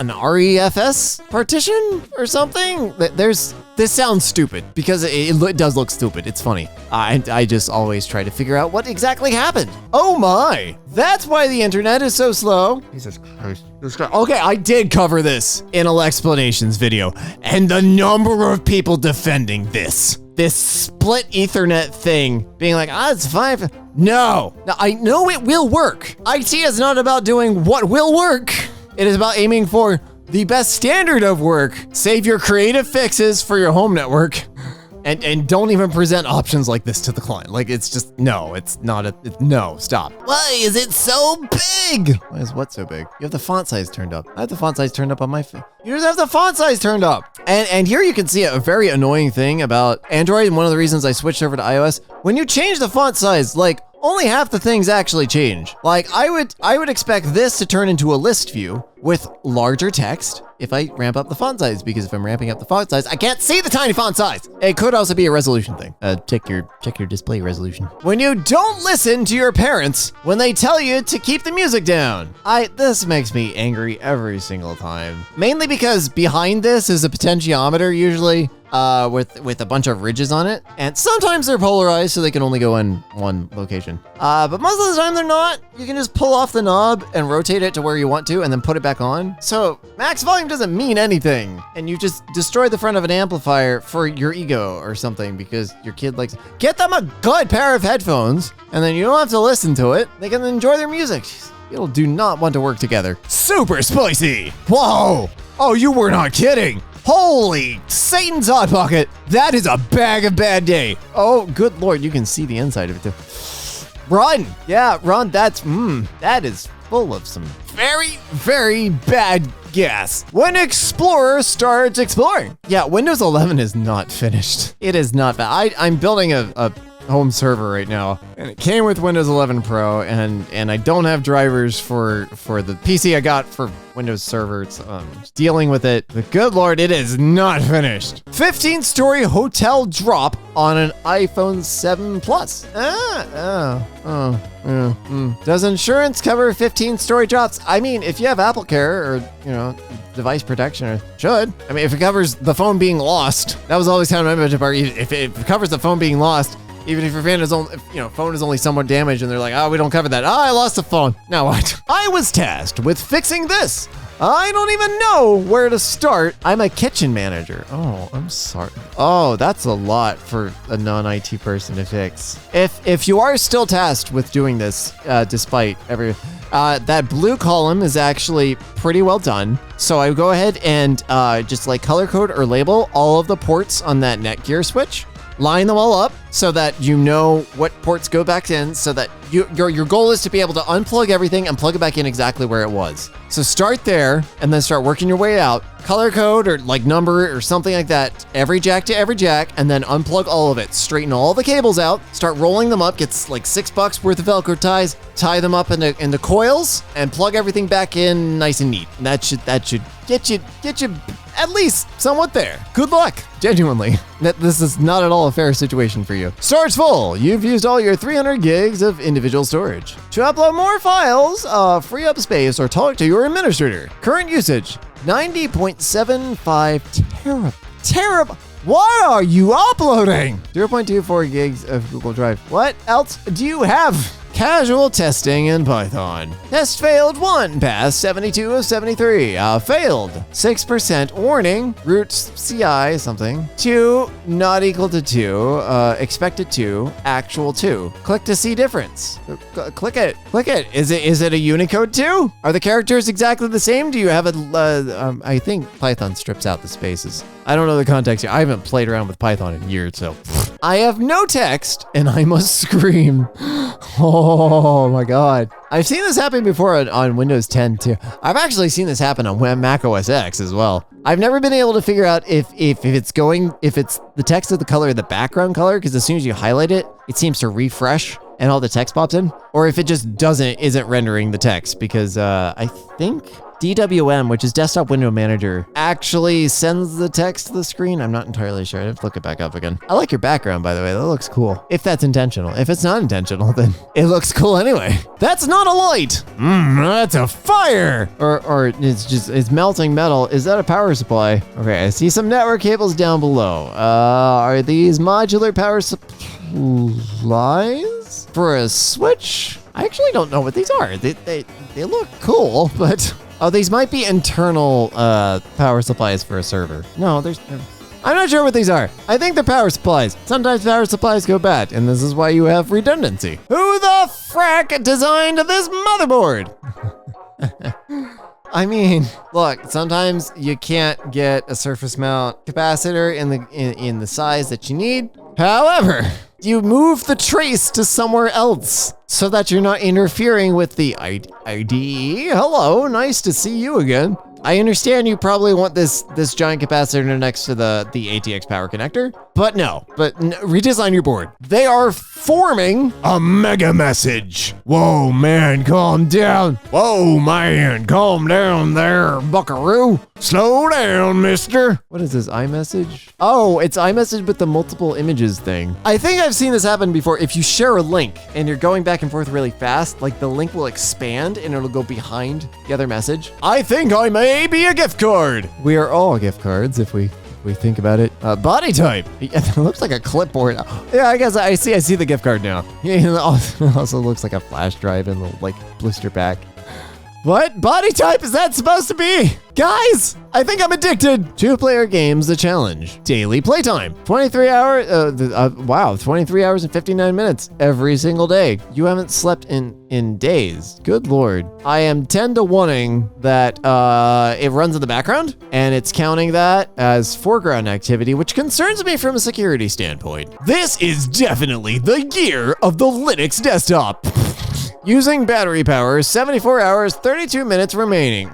S1: REFS partition or something? This sounds stupid because it does look stupid. It's funny. I just always try to figure out what exactly happened. Oh my, that's why the internet is so slow. Jesus Christ. Okay, I did cover this in a Lexplanations video, and the number of people defending this split Ethernet thing, being like, it's fine. No, I know it will work. IT is not about doing what will work. It is about aiming for the best standard of work. Save your creative fixes for your home network, and don't even present options like this to the client. Like, it's just, no, it's not no, stop. Why is it so big? Why is what so big? You have the font size turned up. I have the font size turned up on my phone. You just have the font size turned up. And here you can see a very annoying thing about Android, and one of the reasons I switched over to iOS. When you change the font size, like, only half the things actually change. Like, I would expect this to turn into a list view with larger text if I ramp up the font size, because if I'm ramping up the font size, I can't see the tiny font size. It could also be a resolution thing. Check your display resolution. When you don't listen to your parents when they tell you to keep the music down. This makes me angry every single time. Mainly because behind this is a potentiometer usually, with a bunch of ridges on it, and sometimes they're polarized so they can only go in one location. But most of the time they're not. You can just pull off the knob and rotate it to where you want to, and then put it back on. So max volume doesn't mean anything, and you just destroy the front of an amplifier for your ego or something because your kid likes. Get them a good pair of headphones, and then you don't have to listen to it. They can enjoy their music. People do not want to work together. Super spicy. Whoa. Oh, you were not kidding. Holy Satan's hot pocket. That is a bag of bad day. Oh, good Lord. You can see the inside of it too. Run. Yeah, run. That is full of some very, very bad gas. When Explorer starts exploring. Yeah, Windows 11 is not finished. It is not. I'm building a home server right now, and it came with Windows 11 Pro, and I don't have drivers for the PC I got for Windows Server. It's dealing with it, but good Lord, it is not finished. 15-story hotel drop on an iPhone 7 Plus. Does insurance cover 15-story drops? I mean, if you have AppleCare or device protection, it should. I mean, if it covers the phone being lost, that was always kind of my budget part. If it covers the phone being lost, even if your phone is only somewhat damaged, and they're like, we don't cover that. I lost the phone. Now what? I was tasked with fixing this. I don't even know where to start. I'm a kitchen manager. Oh, I'm sorry. Oh, that's a lot for a non-IT person to fix. If you are still tasked with doing this, despite that blue column is actually pretty well done. So I go ahead and just like color code or label all of the ports on that Netgear switch. Line them all up so that you know what ports go back in, so that your goal is to be able to unplug everything and plug it back in exactly where it was. So start there and then start working your way out. Color code or like number or something like that, every jack to every jack, and then unplug all of it. Straighten all the cables out, start rolling them up, get like $6 worth of Velcro ties, tie them up into coils, and plug everything back in nice and neat. And that should get you at least somewhat there. Good luck. Genuinely, this is not at all a fair situation for you. Storage full. You've used all your 300 gigs of individual storage. To upload more files, free up space or talk to your administrator. Current usage, 90.75 terab. What are you uploading? 0.24 gigs of Google Drive. What else do you have? Casual testing in Python. Test failed 1, pass 72 of 73. Failed 6%. Warning, root CI something. 2, not equal to 2. Expected 2, actual 2. Click to see difference. Click it. Click it. Is it a Unicode 2? Are the characters exactly the same? Do you have a, I think Python strips out the spaces. I don't know the context here. I haven't played around with Python in years, so. I have no text and I must scream. Oh my God. I've seen this happen before on Windows 10 too. I've actually seen this happen on Mac OS X as well. I've never been able to figure out if it's the text of the color of the background color, because as soon as you highlight it, it seems to refresh and all the text pops in, or if it just isn't rendering the text, because I think DWM, which is Desktop Window Manager, actually sends the text to the screen. I'm not entirely sure. I have to look it back up again. I like your background, by the way. That looks cool. If that's intentional. If it's not intentional, then it looks cool anyway. That's not a light. That's a fire. Or it's melting metal. Is that a power supply? Okay, I see some network cables down below. Are these modular power supplies for a switch? I actually don't know what these are. They look cool, but oh, these might be internal power supplies for a server. No, I'm not sure what these are. I think they're power supplies. Sometimes power supplies go bad, and this is why you have redundancy. Who the frack designed this motherboard? I mean, look, sometimes you can't get a surface mount capacitor in the size that you need. However, you move the trace to somewhere else so that you're not interfering with the IDE. Hello, nice to see you again. I understand you probably want this giant capacitor next to the ATX power connector, but no, redesign your board. They are forming a mega message. Whoa, man, calm down. Whoa, man, calm down there, buckaroo. Slow down, mister. What is this, iMessage? Oh, it's iMessage with the multiple images thing. I think I've seen this happen before. If you share a link and you're going back and forth really fast, like the link will expand and it'll go behind the other message. I think I may be a gift card. We are all gift cards if we think about it. Body type. It looks like a clipboard. Yeah, I guess I see the gift card now. It also looks like a flash drive in the like blister back. What body type is that supposed to be? Guys, I think I'm addicted. 2-player games, the challenge. Daily playtime. 23 hours, wow, 23 hours and 59 minutes every single day. You haven't slept in days. Good Lord. I am 10 to 1ing that it runs in the background, and it's counting that as foreground activity, which concerns me from a security standpoint. This is definitely the year of the Linux desktop. Using battery power, 74 hours, 32 minutes remaining.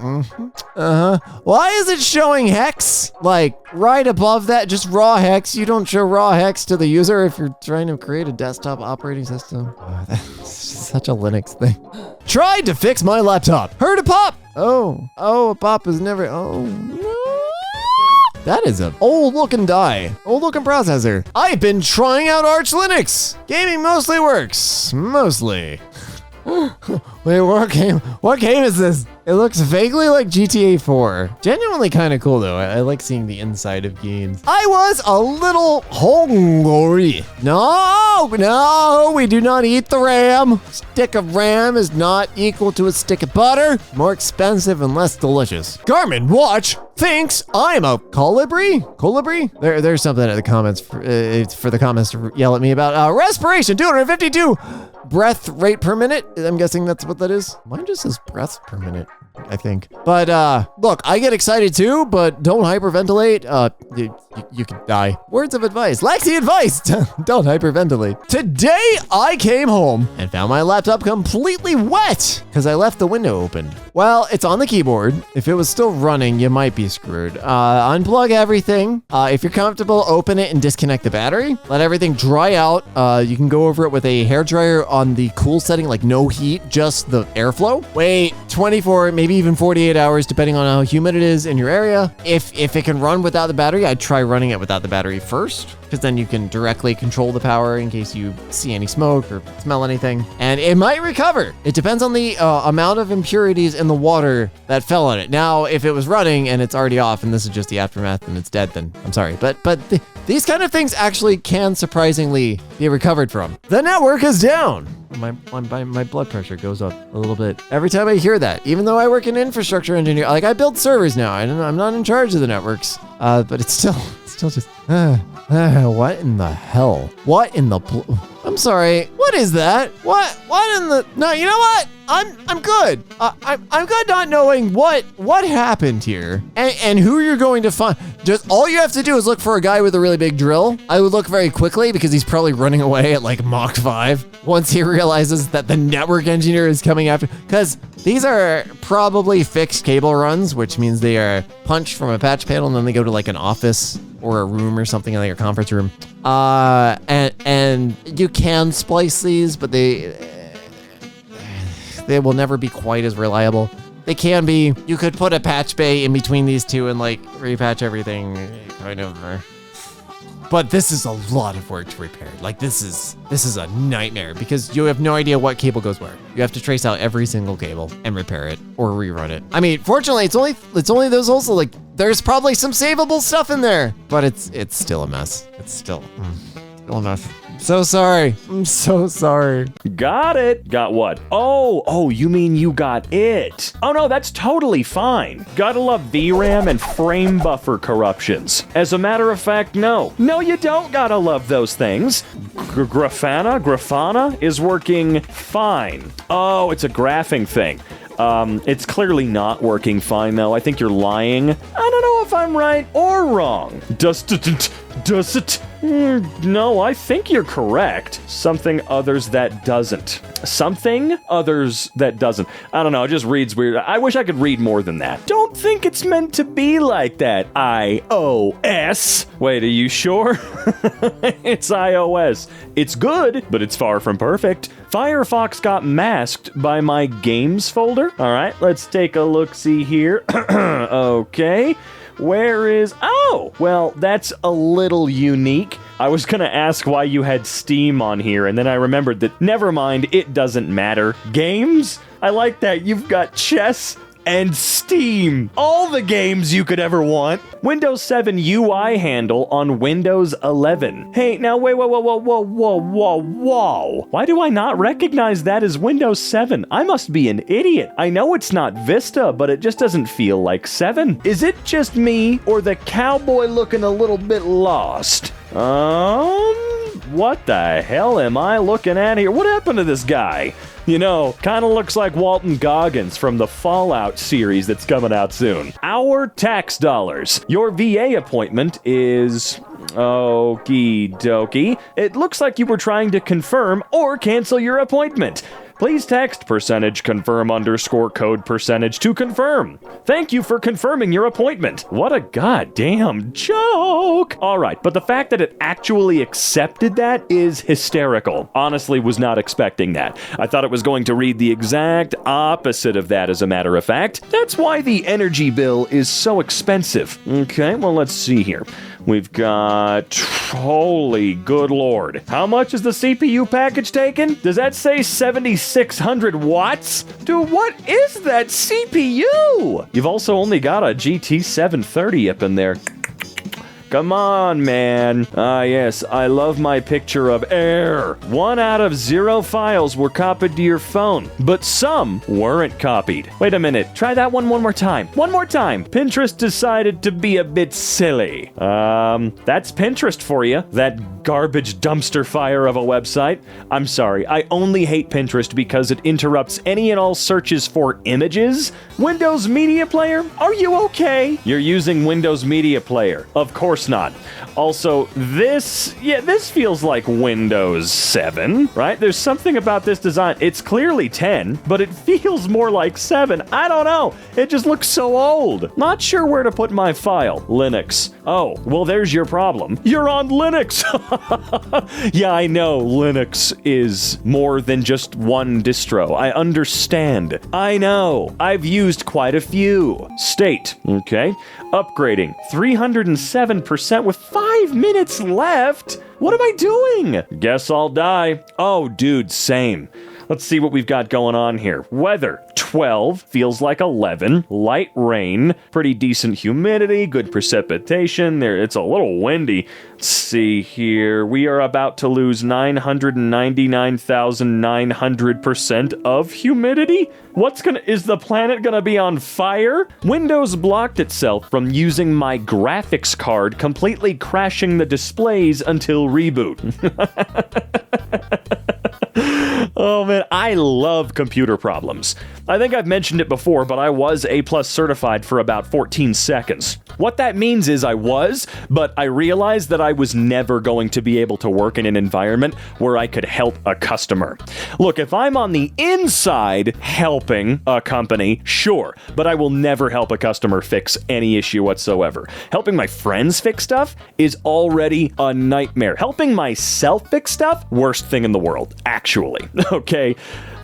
S1: Why is it showing hex? Like, right above that, just raw hex. You don't show raw hex to the user if you're trying to create a desktop operating system. Oh, that's such a Linux thing. Tried to fix my laptop. Heard a pop. Oh, a pop is never, oh no. That is an old looking die. Old looking processor. I've been trying out Arch Linux. Gaming mostly works. Mostly. Wait, what game is this? It looks vaguely like GTA 4. Genuinely kind of cool though. I like seeing the inside of games. I was a little hungry. No, we do not eat the RAM. Stick of RAM is not equal to a stick of butter. More expensive and less delicious. Garmin watch thinks I'm a colibri. There's something in the comments for the comments to yell at me about. Respiration 252 breath rate per minute. I'm guessing that's what that is. Mine just says breaths per minute, I think. But look, I get excited too, but don't hyperventilate. You could die. Words of advice. LEXI advice. Don't hyperventilate. Today I came home and found my laptop completely wet because I left the window open. Well, it's on the keyboard. If it was still running, you might be screwed. Unplug everything. If you're comfortable, open it and disconnect the battery. Let everything dry out. You can go over it with a hairdryer on the cool setting, like no heat, just the airflow. Wait 24, maybe even 48 hours, depending on how humid it is in your area. If it can run without the battery, I'd try running it without the battery first, because then you can directly control the power in case you see any smoke or smell anything. And it might recover. It depends on the amount of impurities in the water that fell on it. Now, if it was running and it's already off and this is just the aftermath and it's dead, then I'm sorry. But these kind of things actually can surprisingly be recovered from. The network is down. My blood pressure goes up a little bit every time I hear that, even though I work in infrastructure engineer. Like, I build servers now. I'm not in charge of the networks, but it's still just, what in the hell? What in the, I'm sorry. What is that? What in the, no, you know what? I'm good. I'm good not knowing what happened here and who you're going to find. Just all you have to do is look for a guy with a really big drill. I would look very quickly because he's probably running away at like Mach 5 once he realizes that the network engineer is coming after. Because these are probably fixed cable runs, which means they are punched from a patch panel and then they go to like an office or a room or something, like a conference room. And you can splice these, but they will never be quite as reliable. They can be. You could put a patch bay in between these two and like repatch everything, kind of. But this is a lot of work to repair. Like this is a nightmare because you have no idea what cable goes where. You have to trace out every single cable and repair it or rerun it. I mean, fortunately, it's only those holes. So like, there's probably some savable stuff in there, but it's still a mess. It's still a mess. So sorry. I'm so sorry.
S4: Got it. Got what? Oh, you mean you got it. Oh no, that's totally fine. Gotta love VRAM and frame buffer corruptions. As a matter of fact, no. No, you don't gotta love those things. Grafana is working fine. Oh, it's a graphing thing. It's clearly not working fine, though. I think you're lying. I don't know if I'm right or wrong. Does it? No, I think you're correct. Something others that doesn't. Something others that doesn't. I don't know, it just reads weird. I wish I could read more than that. Don't think it's meant to be like that, iOS. Wait, are you sure? It's iOS. It's good, but it's far from perfect. Firefox got masked by my games folder. All right, let's take a look-see here. Okay. Where is... Oh, well, that's a little unique. I was gonna ask why you had Steam on here, and then I remembered that, never mind, it doesn't matter. Games? I like that. You've got chess and Steam. All the games you could ever want. Windows 7 UI handle on Windows 11. Hey, now wait, whoa. Why do I not recognize that as Windows 7? I must be an idiot. I know it's not Vista, but it just doesn't feel like 7. Is it just me, or the cowboy looking a little bit lost? What the hell am I looking at here? What happened to this guy? You know, kind of looks like Walton Goggins from the Fallout series that's coming out soon. Our tax dollars. Your VA appointment is... Okie dokie. It looks like you were trying to confirm or cancel your appointment. Please text %confirm_code% to confirm. Thank you for confirming your appointment. What a goddamn joke. All right, but the fact that it actually accepted that is hysterical. Honestly, was not expecting that. I thought it was going to read the exact opposite of that, as a matter of fact. That's why the energy bill is so expensive. Okay, well, let's see here. We've got... Holy good lord. How much is the CPU package taken? Does that say 7,600 watts? Dude, what is that CPU? You've also only got a GT 730 up in there. Come on, man. Ah, yes, I love my picture of air. 1 out of 0 files were copied to your phone, but some weren't copied. Wait a minute, try that one more time. One more time. Pinterest decided to be a bit silly. That's Pinterest for you. That garbage dumpster fire of a website. I'm sorry, I only hate Pinterest because it interrupts any and all searches for images. Windows Media Player? Are you okay? You're using Windows Media Player. Of course course not. Also, this feels like Windows 7, right? There's something about this design. It's clearly 10, but it feels more like 7. I don't know. It just looks so old. Not sure where to put my file. Linux. Oh, well, there's your problem. You're on Linux. Yeah, I know Linux is more than just one distro. I understand. I know. I've used quite a few. State. Okay. Upgrading. 307% with 5 minutes left. What am I doing? Guess I'll die. Oh, dude, same. Let's see what we've got going on here. Weather, 12, feels like 11. Light rain, pretty decent humidity, good precipitation. It's a little windy. Let's see here. We are about to lose 999,900% of humidity? Is the planet gonna be on fire? Windows blocked itself from using my graphics card, completely crashing the displays until reboot. Oh man, I love computer problems. I think I've mentioned it before, but I was A+ certified for about 14 seconds. What that means is I was, but I realized that I was never going to be able to work in an environment where I could help a customer. Look, if I'm on the inside helping a company, sure, but I will never help a customer fix any issue whatsoever. Helping my friends fix stuff is already a nightmare. Helping myself fix stuff, worst thing in the world, actually. Okay?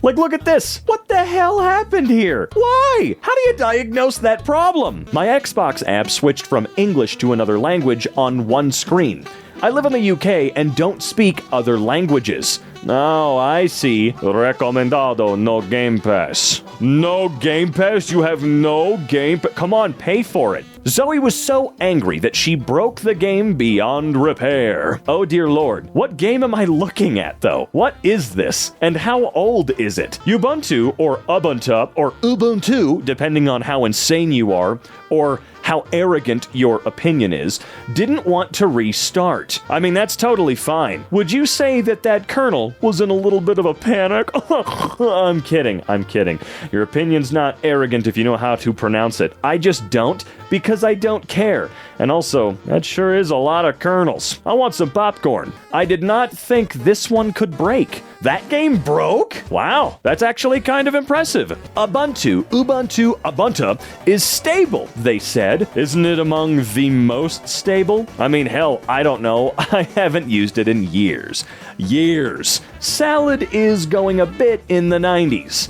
S4: Like, look at this. What the hell happened here? Why? How do you diagnose that problem? My Xbox app switched from English to another language on one screen. I live in the UK and don't speak other languages. Oh, I see. Recomendado, no Game Pass. No Game Pass? You have no Game Pass? Come on, pay for it. Zoe was so angry that she broke the game beyond repair. Oh dear lord, what game am I looking at though? What is this? And how old is it? Ubuntu, or Ubuntu, or Ubuntu, depending on how insane you are, or how arrogant your opinion is, didn't want to restart. I mean, that's totally fine. Would you say that kernel was in a little bit of a panic? I'm kidding. Your opinion's not arrogant if you know how to pronounce it. I just don't, because I don't care. And also, that sure is a lot of kernels. I want some popcorn. I did not think this one could break. That game broke? Wow, that's actually kind of impressive. Ubuntu is stable, they said. Isn't it among the most stable? I mean, hell, I don't know. I haven't used it in years. Salad is going a bit in the 90s.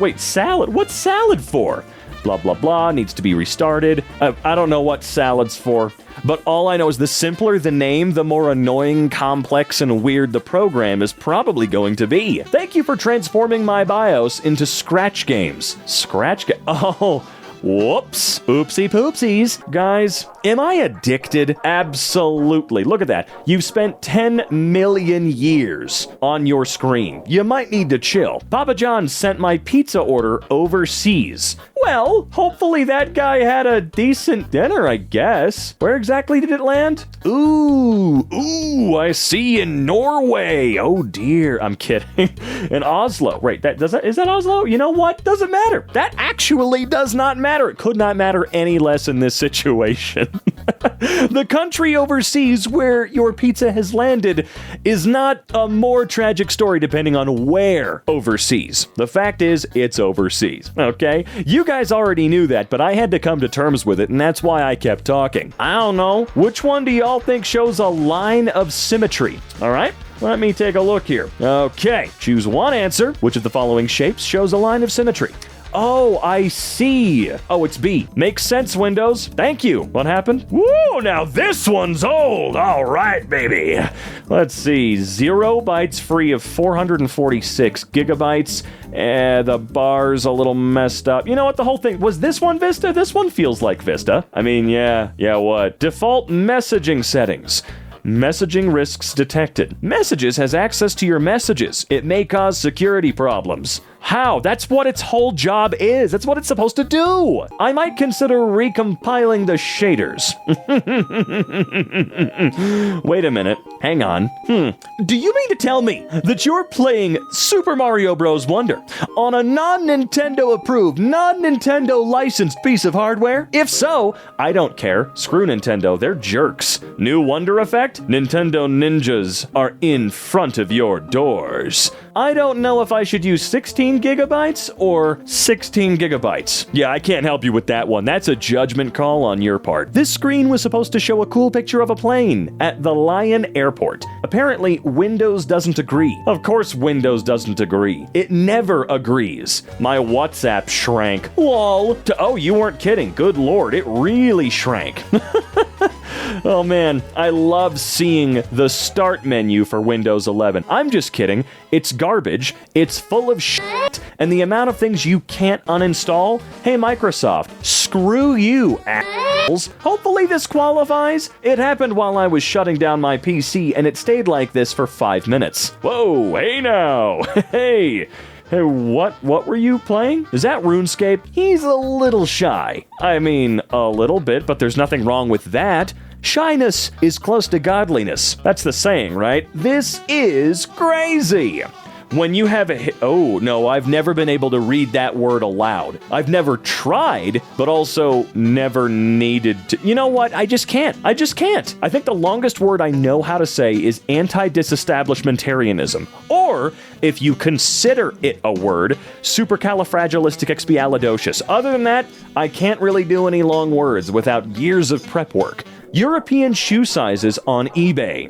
S4: Wait, salad? What's salad for? Blah, blah, blah, needs to be restarted. I don't know what salad's for, but all I know is the simpler the name, the more annoying, complex, and weird the program is probably going to be. Thank you for transforming my BIOS into Scratch games. Oh, whoops. Oopsie poopsies. Guys, am I addicted? Absolutely. Look at that. You've spent 10 million years on your screen. You might need to chill. Papa John sent my pizza order overseas. Well, hopefully that guy had a decent dinner, I guess. Where exactly did it land? Ooh, I see in Norway. Oh dear, I'm kidding. In Oslo. Wait, is that Oslo? You know what? Doesn't matter. That actually does not matter. It could not matter any less in this situation. The country overseas where your pizza has landed is not a more tragic story depending on where overseas. The fact is, it's overseas, okay? You guys already knew that, but I had to come to terms with it, and that's why I kept talking. I don't know. Which one do y'all think shows a line of symmetry? All right? Let me take a look here. Okay, choose one answer. Which of the following shapes shows a line of symmetry? Oh, I see. Oh, it's B. Makes sense, Windows. Thank you. What happened? Woo, now this one's old. All right, baby. Let's see. 0 bytes free of 446 gigabytes. The bar's a little messed up. You know what? The whole thing, was this one Vista? This one feels like Vista. I mean, yeah, what? Default messaging settings. Messaging risks detected. Messages has access to your messages. It may cause security problems. How? That's what its whole job is. That's what it's supposed to do. I might consider recompiling the shaders. Wait a minute. Hang on. Do you mean to tell me that you're playing Super Mario Bros. Wonder on a non-Nintendo approved, non-Nintendo licensed piece of hardware? If so, I don't care. Screw Nintendo. They're jerks. New Wonder effect? Nintendo ninjas are in front of your doors. I don't know if I should use 16 gigabytes or 16 gigabytes. Yeah, I can't help you with that one. That's a judgment call on your part. This screen was supposed to show a cool picture of a plane at the Lion Airport. Apparently, Windows doesn't agree. Of course Windows doesn't agree. It never agrees. My WhatsApp shrank. Lol. Oh, you weren't kidding. Good lord, it really shrank. Oh man, I love seeing the start menu for Windows 11. I'm just kidding. It's garbage, it's full of shit, and the amount of things you can't uninstall? Hey Microsoft, screw you, assholes. Hopefully this qualifies. It happened while I was shutting down my PC, and it stayed like this for 5 minutes. Whoa, hey now, hey. Hey, what were you playing? Is that RuneScape? He's a little shy. I mean, a little bit, but there's nothing wrong with that. Shyness is close to godliness. That's the saying, right? This is crazy. When you have oh no, I've never been able to read that word aloud. I've never tried, but also never needed to. You know what? I just can't. I think the longest word I know how to say is anti-disestablishmentarianism. Or, if you consider it a word, supercalifragilisticexpialidocious. Other than that, I can't really do any long words without years of prep work. European shoe sizes on eBay.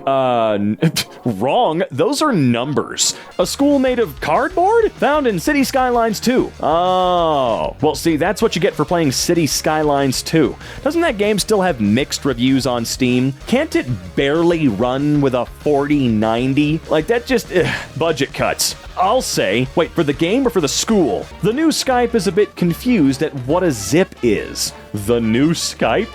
S4: Wrong. Those are numbers. A school made of cardboard? Found in City Skylines 2. Oh. Well, see, that's what you get for playing City Skylines 2. Doesn't that game still have mixed reviews on Steam? Can't it barely run with a 4090? Like, that just... budget cuts. I'll say, wait, for the game or for the school? The new Skype is a bit confused at what a zip is. The new Skype?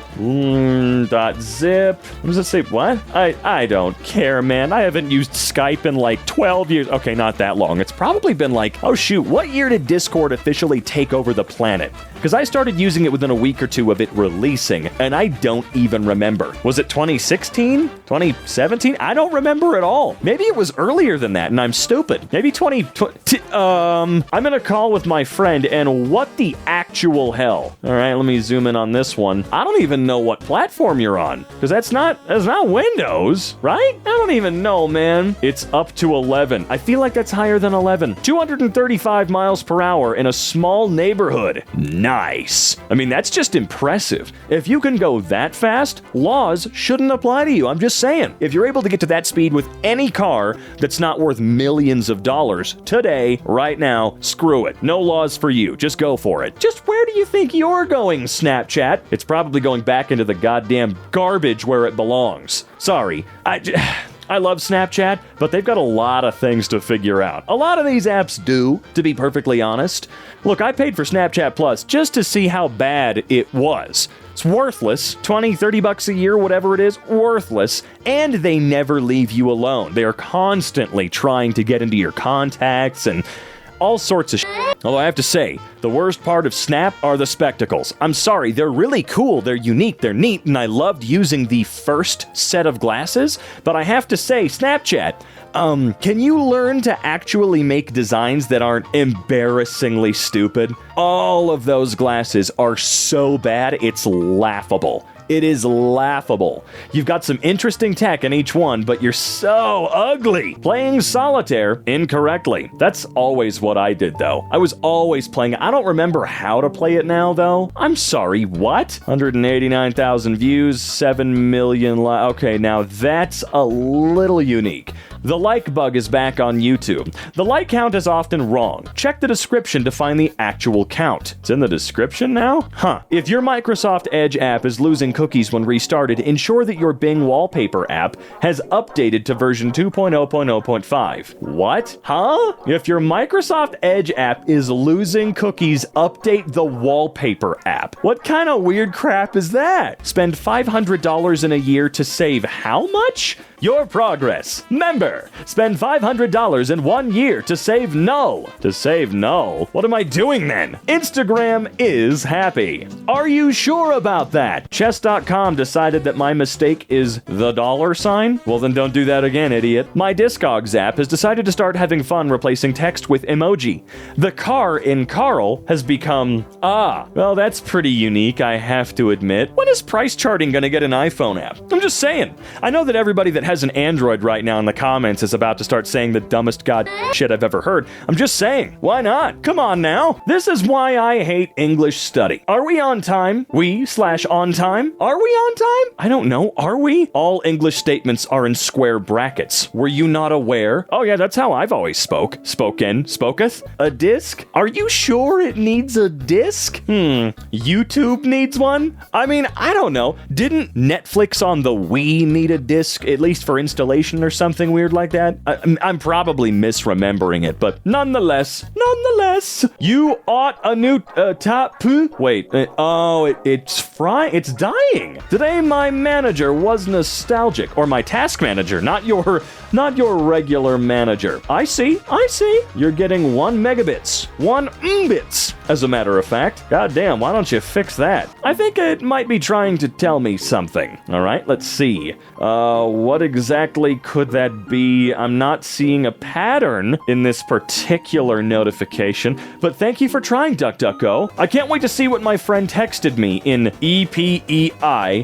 S4: .zip. What does it say? What? I don't care, man. I haven't used Skype in like 12 years. Okay, not that long. It's probably been like, oh shoot, what year did Discord officially take over the planet? Because I started using it within a week or two of it releasing, and I don't even remember. Was it 2016? 2017? I don't remember at all. Maybe it was earlier than that, and I'm stupid. Maybe I'm gonna call with my friend, and what the actual hell? All right, let me zoom in on this one. I don't even know what platform you're on, because that's not Windows, right? I don't even know, man. It's up to 11. I feel like that's higher than 11. 235 miles per hour in a small neighborhood. Nice. I mean, that's just impressive. If you can go that fast, laws shouldn't apply to you. I'm just saying. If you're able to get to that speed with any car that's not worth millions of dollars today, right now, screw it. No laws for you. Just go for it. Just where do you think you're going, Snapchat? It's probably going back into the goddamn garbage where it belongs. Sorry. I love Snapchat, but they've got a lot of things to figure out. A lot of these apps do, to be perfectly honest. Look, I paid for Snapchat Plus just to see how bad it was. It's worthless, 20, 30 bucks a year, whatever it is, worthless, and they never leave you alone. They are constantly trying to get into your contacts and all sorts of shit. Although I have to say, the worst part of Snap are the spectacles. I'm sorry, they're really cool, they're unique, they're neat, and I loved using the first set of glasses, but I have to say, Snapchat, can you learn to actually make designs that aren't embarrassingly stupid? All of those glasses are so bad, it's laughable. It is laughable. You've got some interesting tech in each one, but you're so ugly. Playing solitaire incorrectly. That's always what I did, though. I was always playing. I don't remember how to play it now, though. I'm sorry, what? 189,000 views, 7 million okay, now that's a little unique. The like bug is back on YouTube. The like count is often wrong. Check the description to find the actual count. It's in the description now? Huh. If your Microsoft Edge app is losing cookies when restarted, ensure that your Bing wallpaper app has updated to version 2.0.0.5. What? Huh? If your Microsoft Edge app is losing cookies, update the wallpaper app. What kind of weird crap is that? Spend $500 in a year to save how much? Your progress. Member, spend $500 in 1 year to save null. To save null? What am I doing then? Instagram is happy. Are you sure about that? Chess.com decided that my mistake is the $sign. Well, then don't do that again, idiot. My Discogs app has decided to start having fun replacing text with emoji. The car in Carl has become well, that's pretty unique, I have to admit. When is Price Charting gonna get an iPhone app? I'm just saying. I know that everybody that has an Android right now in the comments is about to start saying the dumbest shit I've ever heard. I'm just saying, why not? Come on now. This is why I hate English study. Are we on time? We/on time? Are we on time? I don't know. Are we? All English statements are in square brackets. Were you not aware? Oh yeah, that's how I've always spoketh. A disc? Are you sure it needs a disc? YouTube needs one? I mean, I don't know. Didn't Netflix on the Wii need a disc, at least for installation or something weird like that? I'm probably misremembering it, but nonetheless, you ought a new top poo. Wait, it's dying. Today my manager was nostalgic, or my task manager, not your regular manager. I see. You're getting 1 megabits, 1 mbits, as a matter of fact. God damn, why don't you fix that? I think it might be trying to tell me something. All right, let's see. What exactly could that be? I'm not seeing a pattern in this particular notification, but thank you for trying, DuckDuckGo. I can't wait to see what my friend texted me in EPEI.men.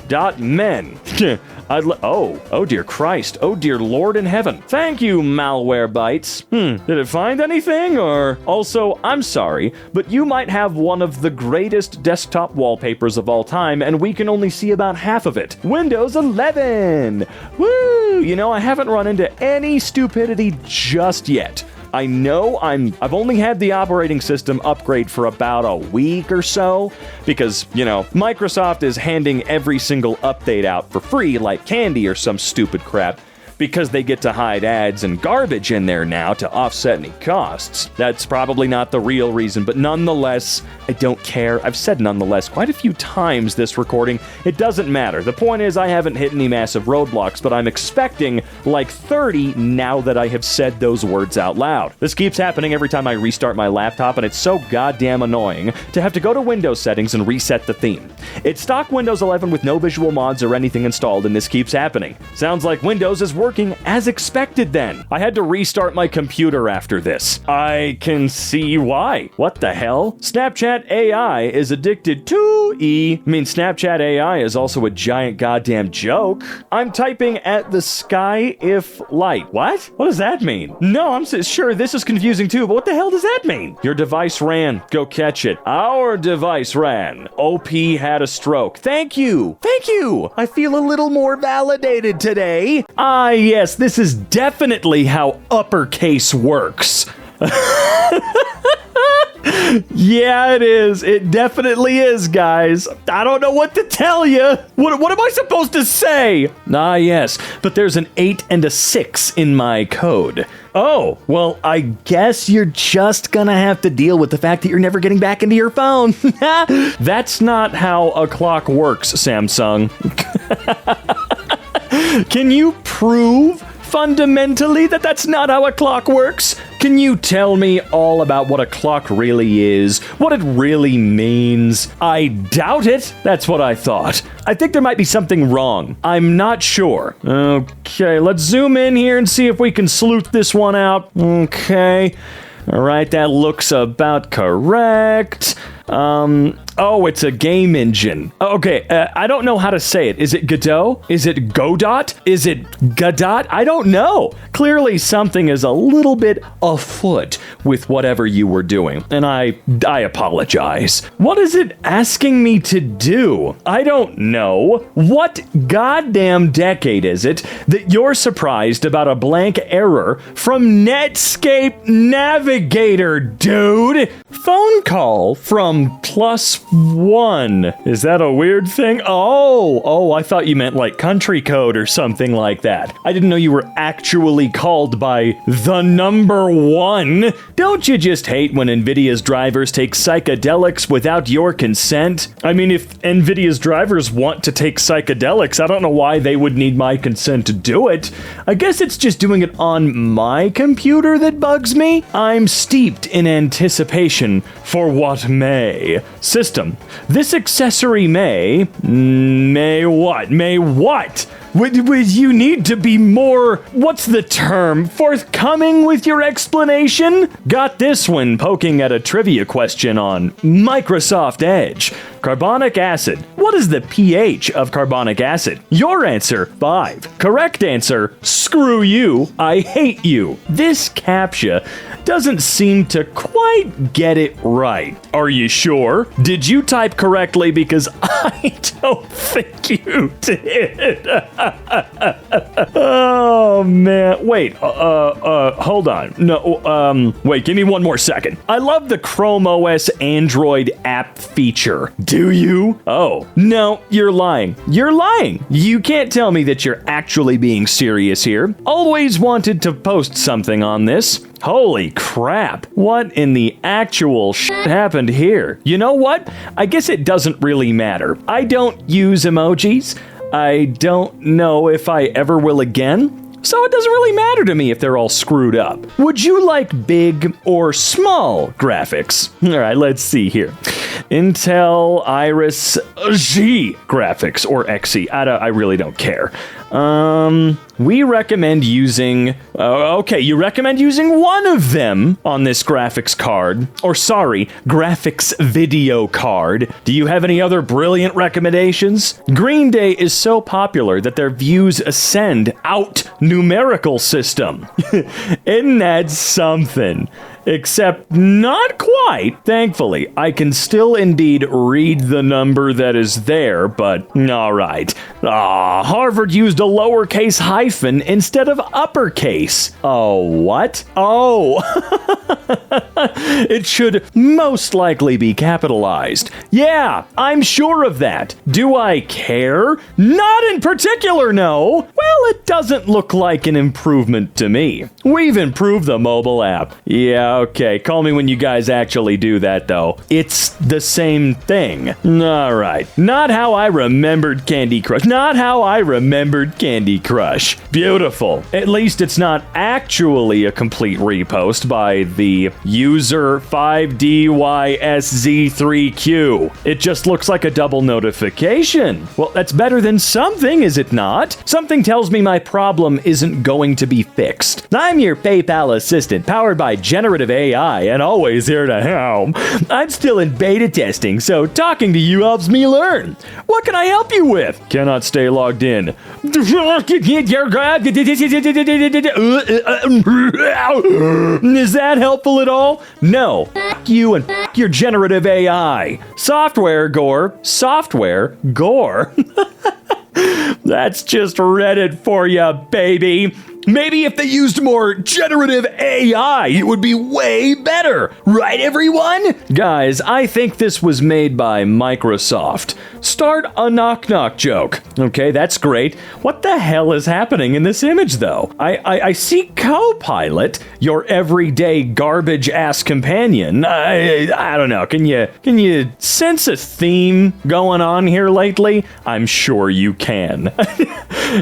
S4: Oh dear Christ. Oh dear Lord in heaven. Thank you, malware bites. Did it find anything? Or also, I'm sorry, but you might have one of the greatest desktop wallpapers of all time, and we can only see about half of it. Windows 11! Woo! You know, I haven't run into any stupidity just yet. I know I've only had the operating system upgrade for about a week or so because, you know, Microsoft is handing every single update out for free like candy or some stupid crap because they get to hide ads and garbage in there now to offset any costs. That's probably not the real reason, but nonetheless, I don't care. I've said nonetheless quite a few times this recording. It doesn't matter. The point is I haven't hit any massive roadblocks, but I'm expecting like 30 now that I have said those words out loud. This keeps happening every time I restart my laptop, and it's so goddamn annoying to have to go to Windows settings and reset the theme. It's stock Windows 11 with no visual mods or anything installed, and this keeps happening. Sounds like Windows is working as expected then. I had to restart my computer after this. I can see why. What the hell? Snapchat AI is addicted to Snapchat AI is also a giant goddamn joke. I'm typing at the sky if light. What? What does that mean? No, I'm sure this is confusing too, but what the hell does that mean? Your device ran. Go catch it. Our device ran. OP had a stroke. Thank you. I feel a little more validated today. Yes, this is definitely how uppercase works. Yeah, it is. It definitely is, guys. I don't know what to tell you. What am I supposed to say? Yes, but there's an 8 and a 6 in my code. Oh, well, I guess you're just gonna have to deal with the fact that you're never getting back into your phone. That's not how a clock works, Samsung. Can you prove fundamentally that that's not how a clock works? Can you tell me all about what a clock really is? What it really means? I doubt it. That's what I thought. I think there might be something wrong. I'm not sure. Okay, let's zoom in here and see if we can sleuth this one out. Okay. All right, that looks about correct. Oh, it's a game engine. Okay, I don't know how to say it. Is it Godot? Is it Godot? Is it Godot? I don't know. Clearly something is a little bit afoot with whatever you were doing, and I apologize. What is it asking me to do? I don't know. What goddamn decade is it that you're surprised about a blank error from Netscape Navigator, dude? Phone call from +4 1. Is that a weird thing? Oh, I thought you meant like country code or something like that. I didn't know you were actually called by the number 1. Don't you just hate when NVIDIA's drivers take psychedelics without your consent? I mean, if NVIDIA's drivers want to take psychedelics, I don't know why they would need my consent to do it. I guess it's just doing it on my computer that bugs me. I'm steeped in anticipation for what may. System. This accessory may what? Would you need to be more, what's the term, forthcoming with your explanation? Got this one poking at a trivia question on Microsoft Edge. Carbonic acid. What is the pH of carbonic acid? Your answer, 5. Correct answer, screw you, I hate you. This CAPTCHA doesn't seem to quite get it right. Are you sure? Did you type correctly? Because I don't think you did. Oh, man. Wait, hold on. No, wait, give me one more second. I love the Chrome OS Android app feature. Do you? Oh, no, you're lying. You're lying. You can't tell me that you're actually being serious here. Always wanted to post something on this. Holy crap. What in the actual shit happened here? You know what? I guess it doesn't really matter. I don't use emojis. I don't know if I ever will again. So it doesn't really matter to me if they're all screwed up. Would you like big or small graphics? All right, let's see here. Intel Iris G graphics or XE. I really don't care. We recommend using, okay, you recommend using one of them on this graphics card, or sorry, graphics video card. Do you have any other brilliant recommendations? Green Day is so popular that their views ascend out numerical system. Isn't that something? Except not quite. Thankfully, I can still indeed read the number that is there, but alright. Harvard used a lowercase hyphen instead of uppercase. Oh, what? Oh. It should most likely be capitalized. Yeah, I'm sure of that. Do I care? Not in particular, no. Well, it doesn't look like an improvement to me. We've improved the mobile app. Yeah, okay, call me when you guys actually do that, though. It's the same thing. Alright, not how I remembered Candy Crush. Not how I remembered Candy Crush. Beautiful. At least it's not actually a complete repost by the user 5DYSZ3Q. It just looks like a double notification. Well, that's better than something, is it not? Something tells me my problem isn't going to be fixed. I'm your PayPal assistant, powered by generative AI, and always here to help. I'm still in beta testing, so talking to you helps me learn. What can I help you with? Cannot stay logged in. Is that helpful at all? No. F you and f your generative AI. Softwaregore. That's just Reddit for ya, baby. Maybe if they used more generative AI, it would be way better. Right, everyone? Guys, I think this was made by Microsoft. Start a knock-knock joke. Okay, that's great. What the hell is happening in this image, though? I see Copilot, your everyday garbage-ass companion. I don't know. Can you sense a theme going on here lately? I'm sure you can.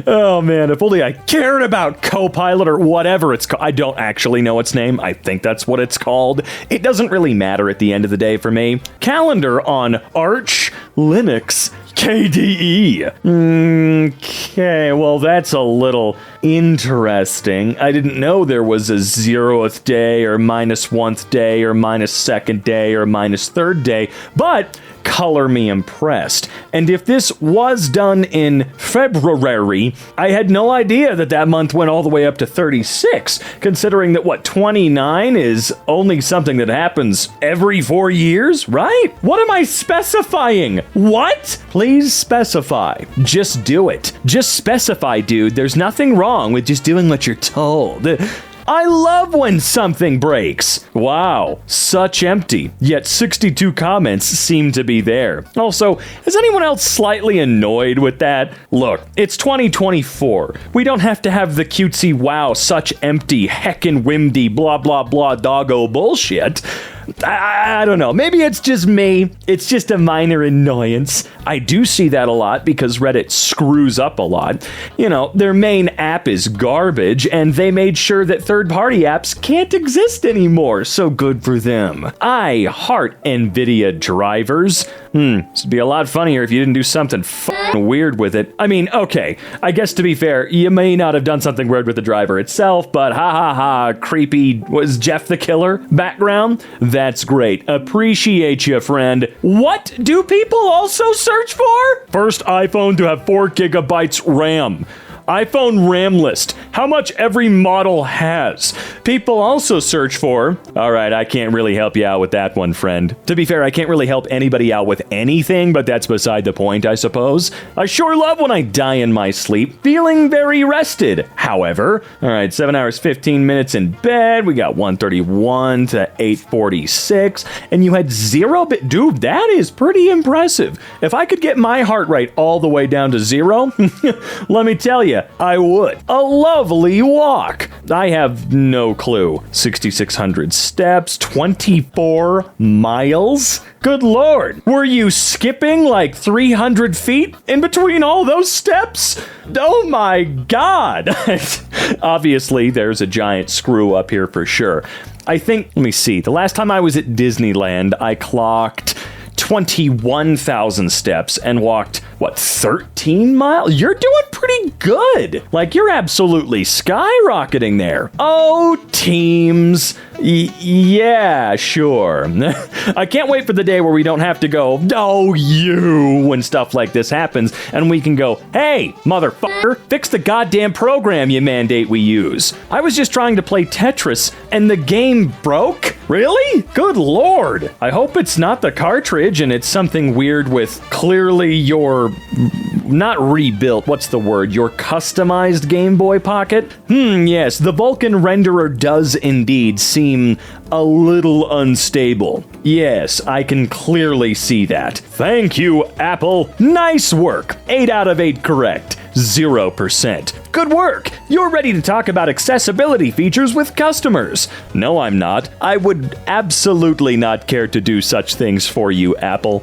S4: Oh, man, if only I cared about Copilot or whatever it's called. I don't actually know its name. I think that's what it's called. It doesn't really matter at the end of the day for me. Calendar on Arch Linux KDE. Okay, well, that's a little interesting. I didn't know there was a 0th day or -1th day or -2nd day or -3rd day, but color me impressed. And if this was done in February, I had no idea that month went all the way up to 36, considering that, 29 is only something that happens every 4 years, right? What am I specifying? What? Please specify. Just do it. Just specify, dude. There's nothing wrong with just doing what you're told. I love when something breaks. Wow, such empty, yet 62 comments seem to be there. Also, is anyone else slightly annoyed with that? Look, it's 2024. We don't have to have the cutesy wow, such empty, heckin' whimdy, blah blah blah doggo bullshit. I don't know. Maybe it's just me. It's just a minor annoyance. I do see that a lot because Reddit screws up a lot. You know, their main app is garbage, and they made sure that third-party apps can't exist anymore, so good for them. I heart NVIDIA drivers. This would be a lot funnier if you didn't do something f***ing weird with it. I mean, okay, I guess to be fair, you may not have done something weird with the driver itself, but ha ha ha, creepy, was Jeff the Killer background? That's great. Appreciate you, friend. What do people also search for? First iPhone to have 4 gigabytes RAM. iPhone RAM list. How much every model has. People also search for... Alright, I can't really help you out with that one, friend. To be fair, I can't really help anybody out with anything, but that's beside the point, I suppose. I sure love when I die in my sleep, feeling very rested. However, alright, 7 hours, 15 minutes in bed, we got 1:31 to 8:46, and you had 0 bit... Dude, that is pretty impressive. If I could get my heart rate all the way down to 0, let me tell you, I would. A lovely walk. I have no clue. 6,600 steps, 24 miles? Good lord. Were you skipping like 300 feet in between all those steps? Oh my god. Obviously, there's a giant screw up here for sure. I think, let me see, the last time I was at Disneyland, I clocked 21,000 steps and walked, what, 13 miles? You're doing pretty good. Like, you're absolutely skyrocketing there. Oh, teams. Yeah, sure. I can't wait for the day where we don't have to go, oh, you, when stuff like this happens, and we can go, hey, motherfucker, fix the goddamn program you mandate we use. I was just trying to play Tetris, and the game broke? Really? Good lord. I hope it's not the cartridge and it's something weird with clearly your, not rebuilt, what's the word, your customized Game Boy Pocket? Yes, the Vulkan renderer does indeed seem a little unstable. Yes, I can clearly see that. Thank you, Apple. Nice work. 8 out of 8 correct. 0%. Good work! You're ready to talk about accessibility features with customers. No, I'm not. I would absolutely not care to do such things for you, Apple.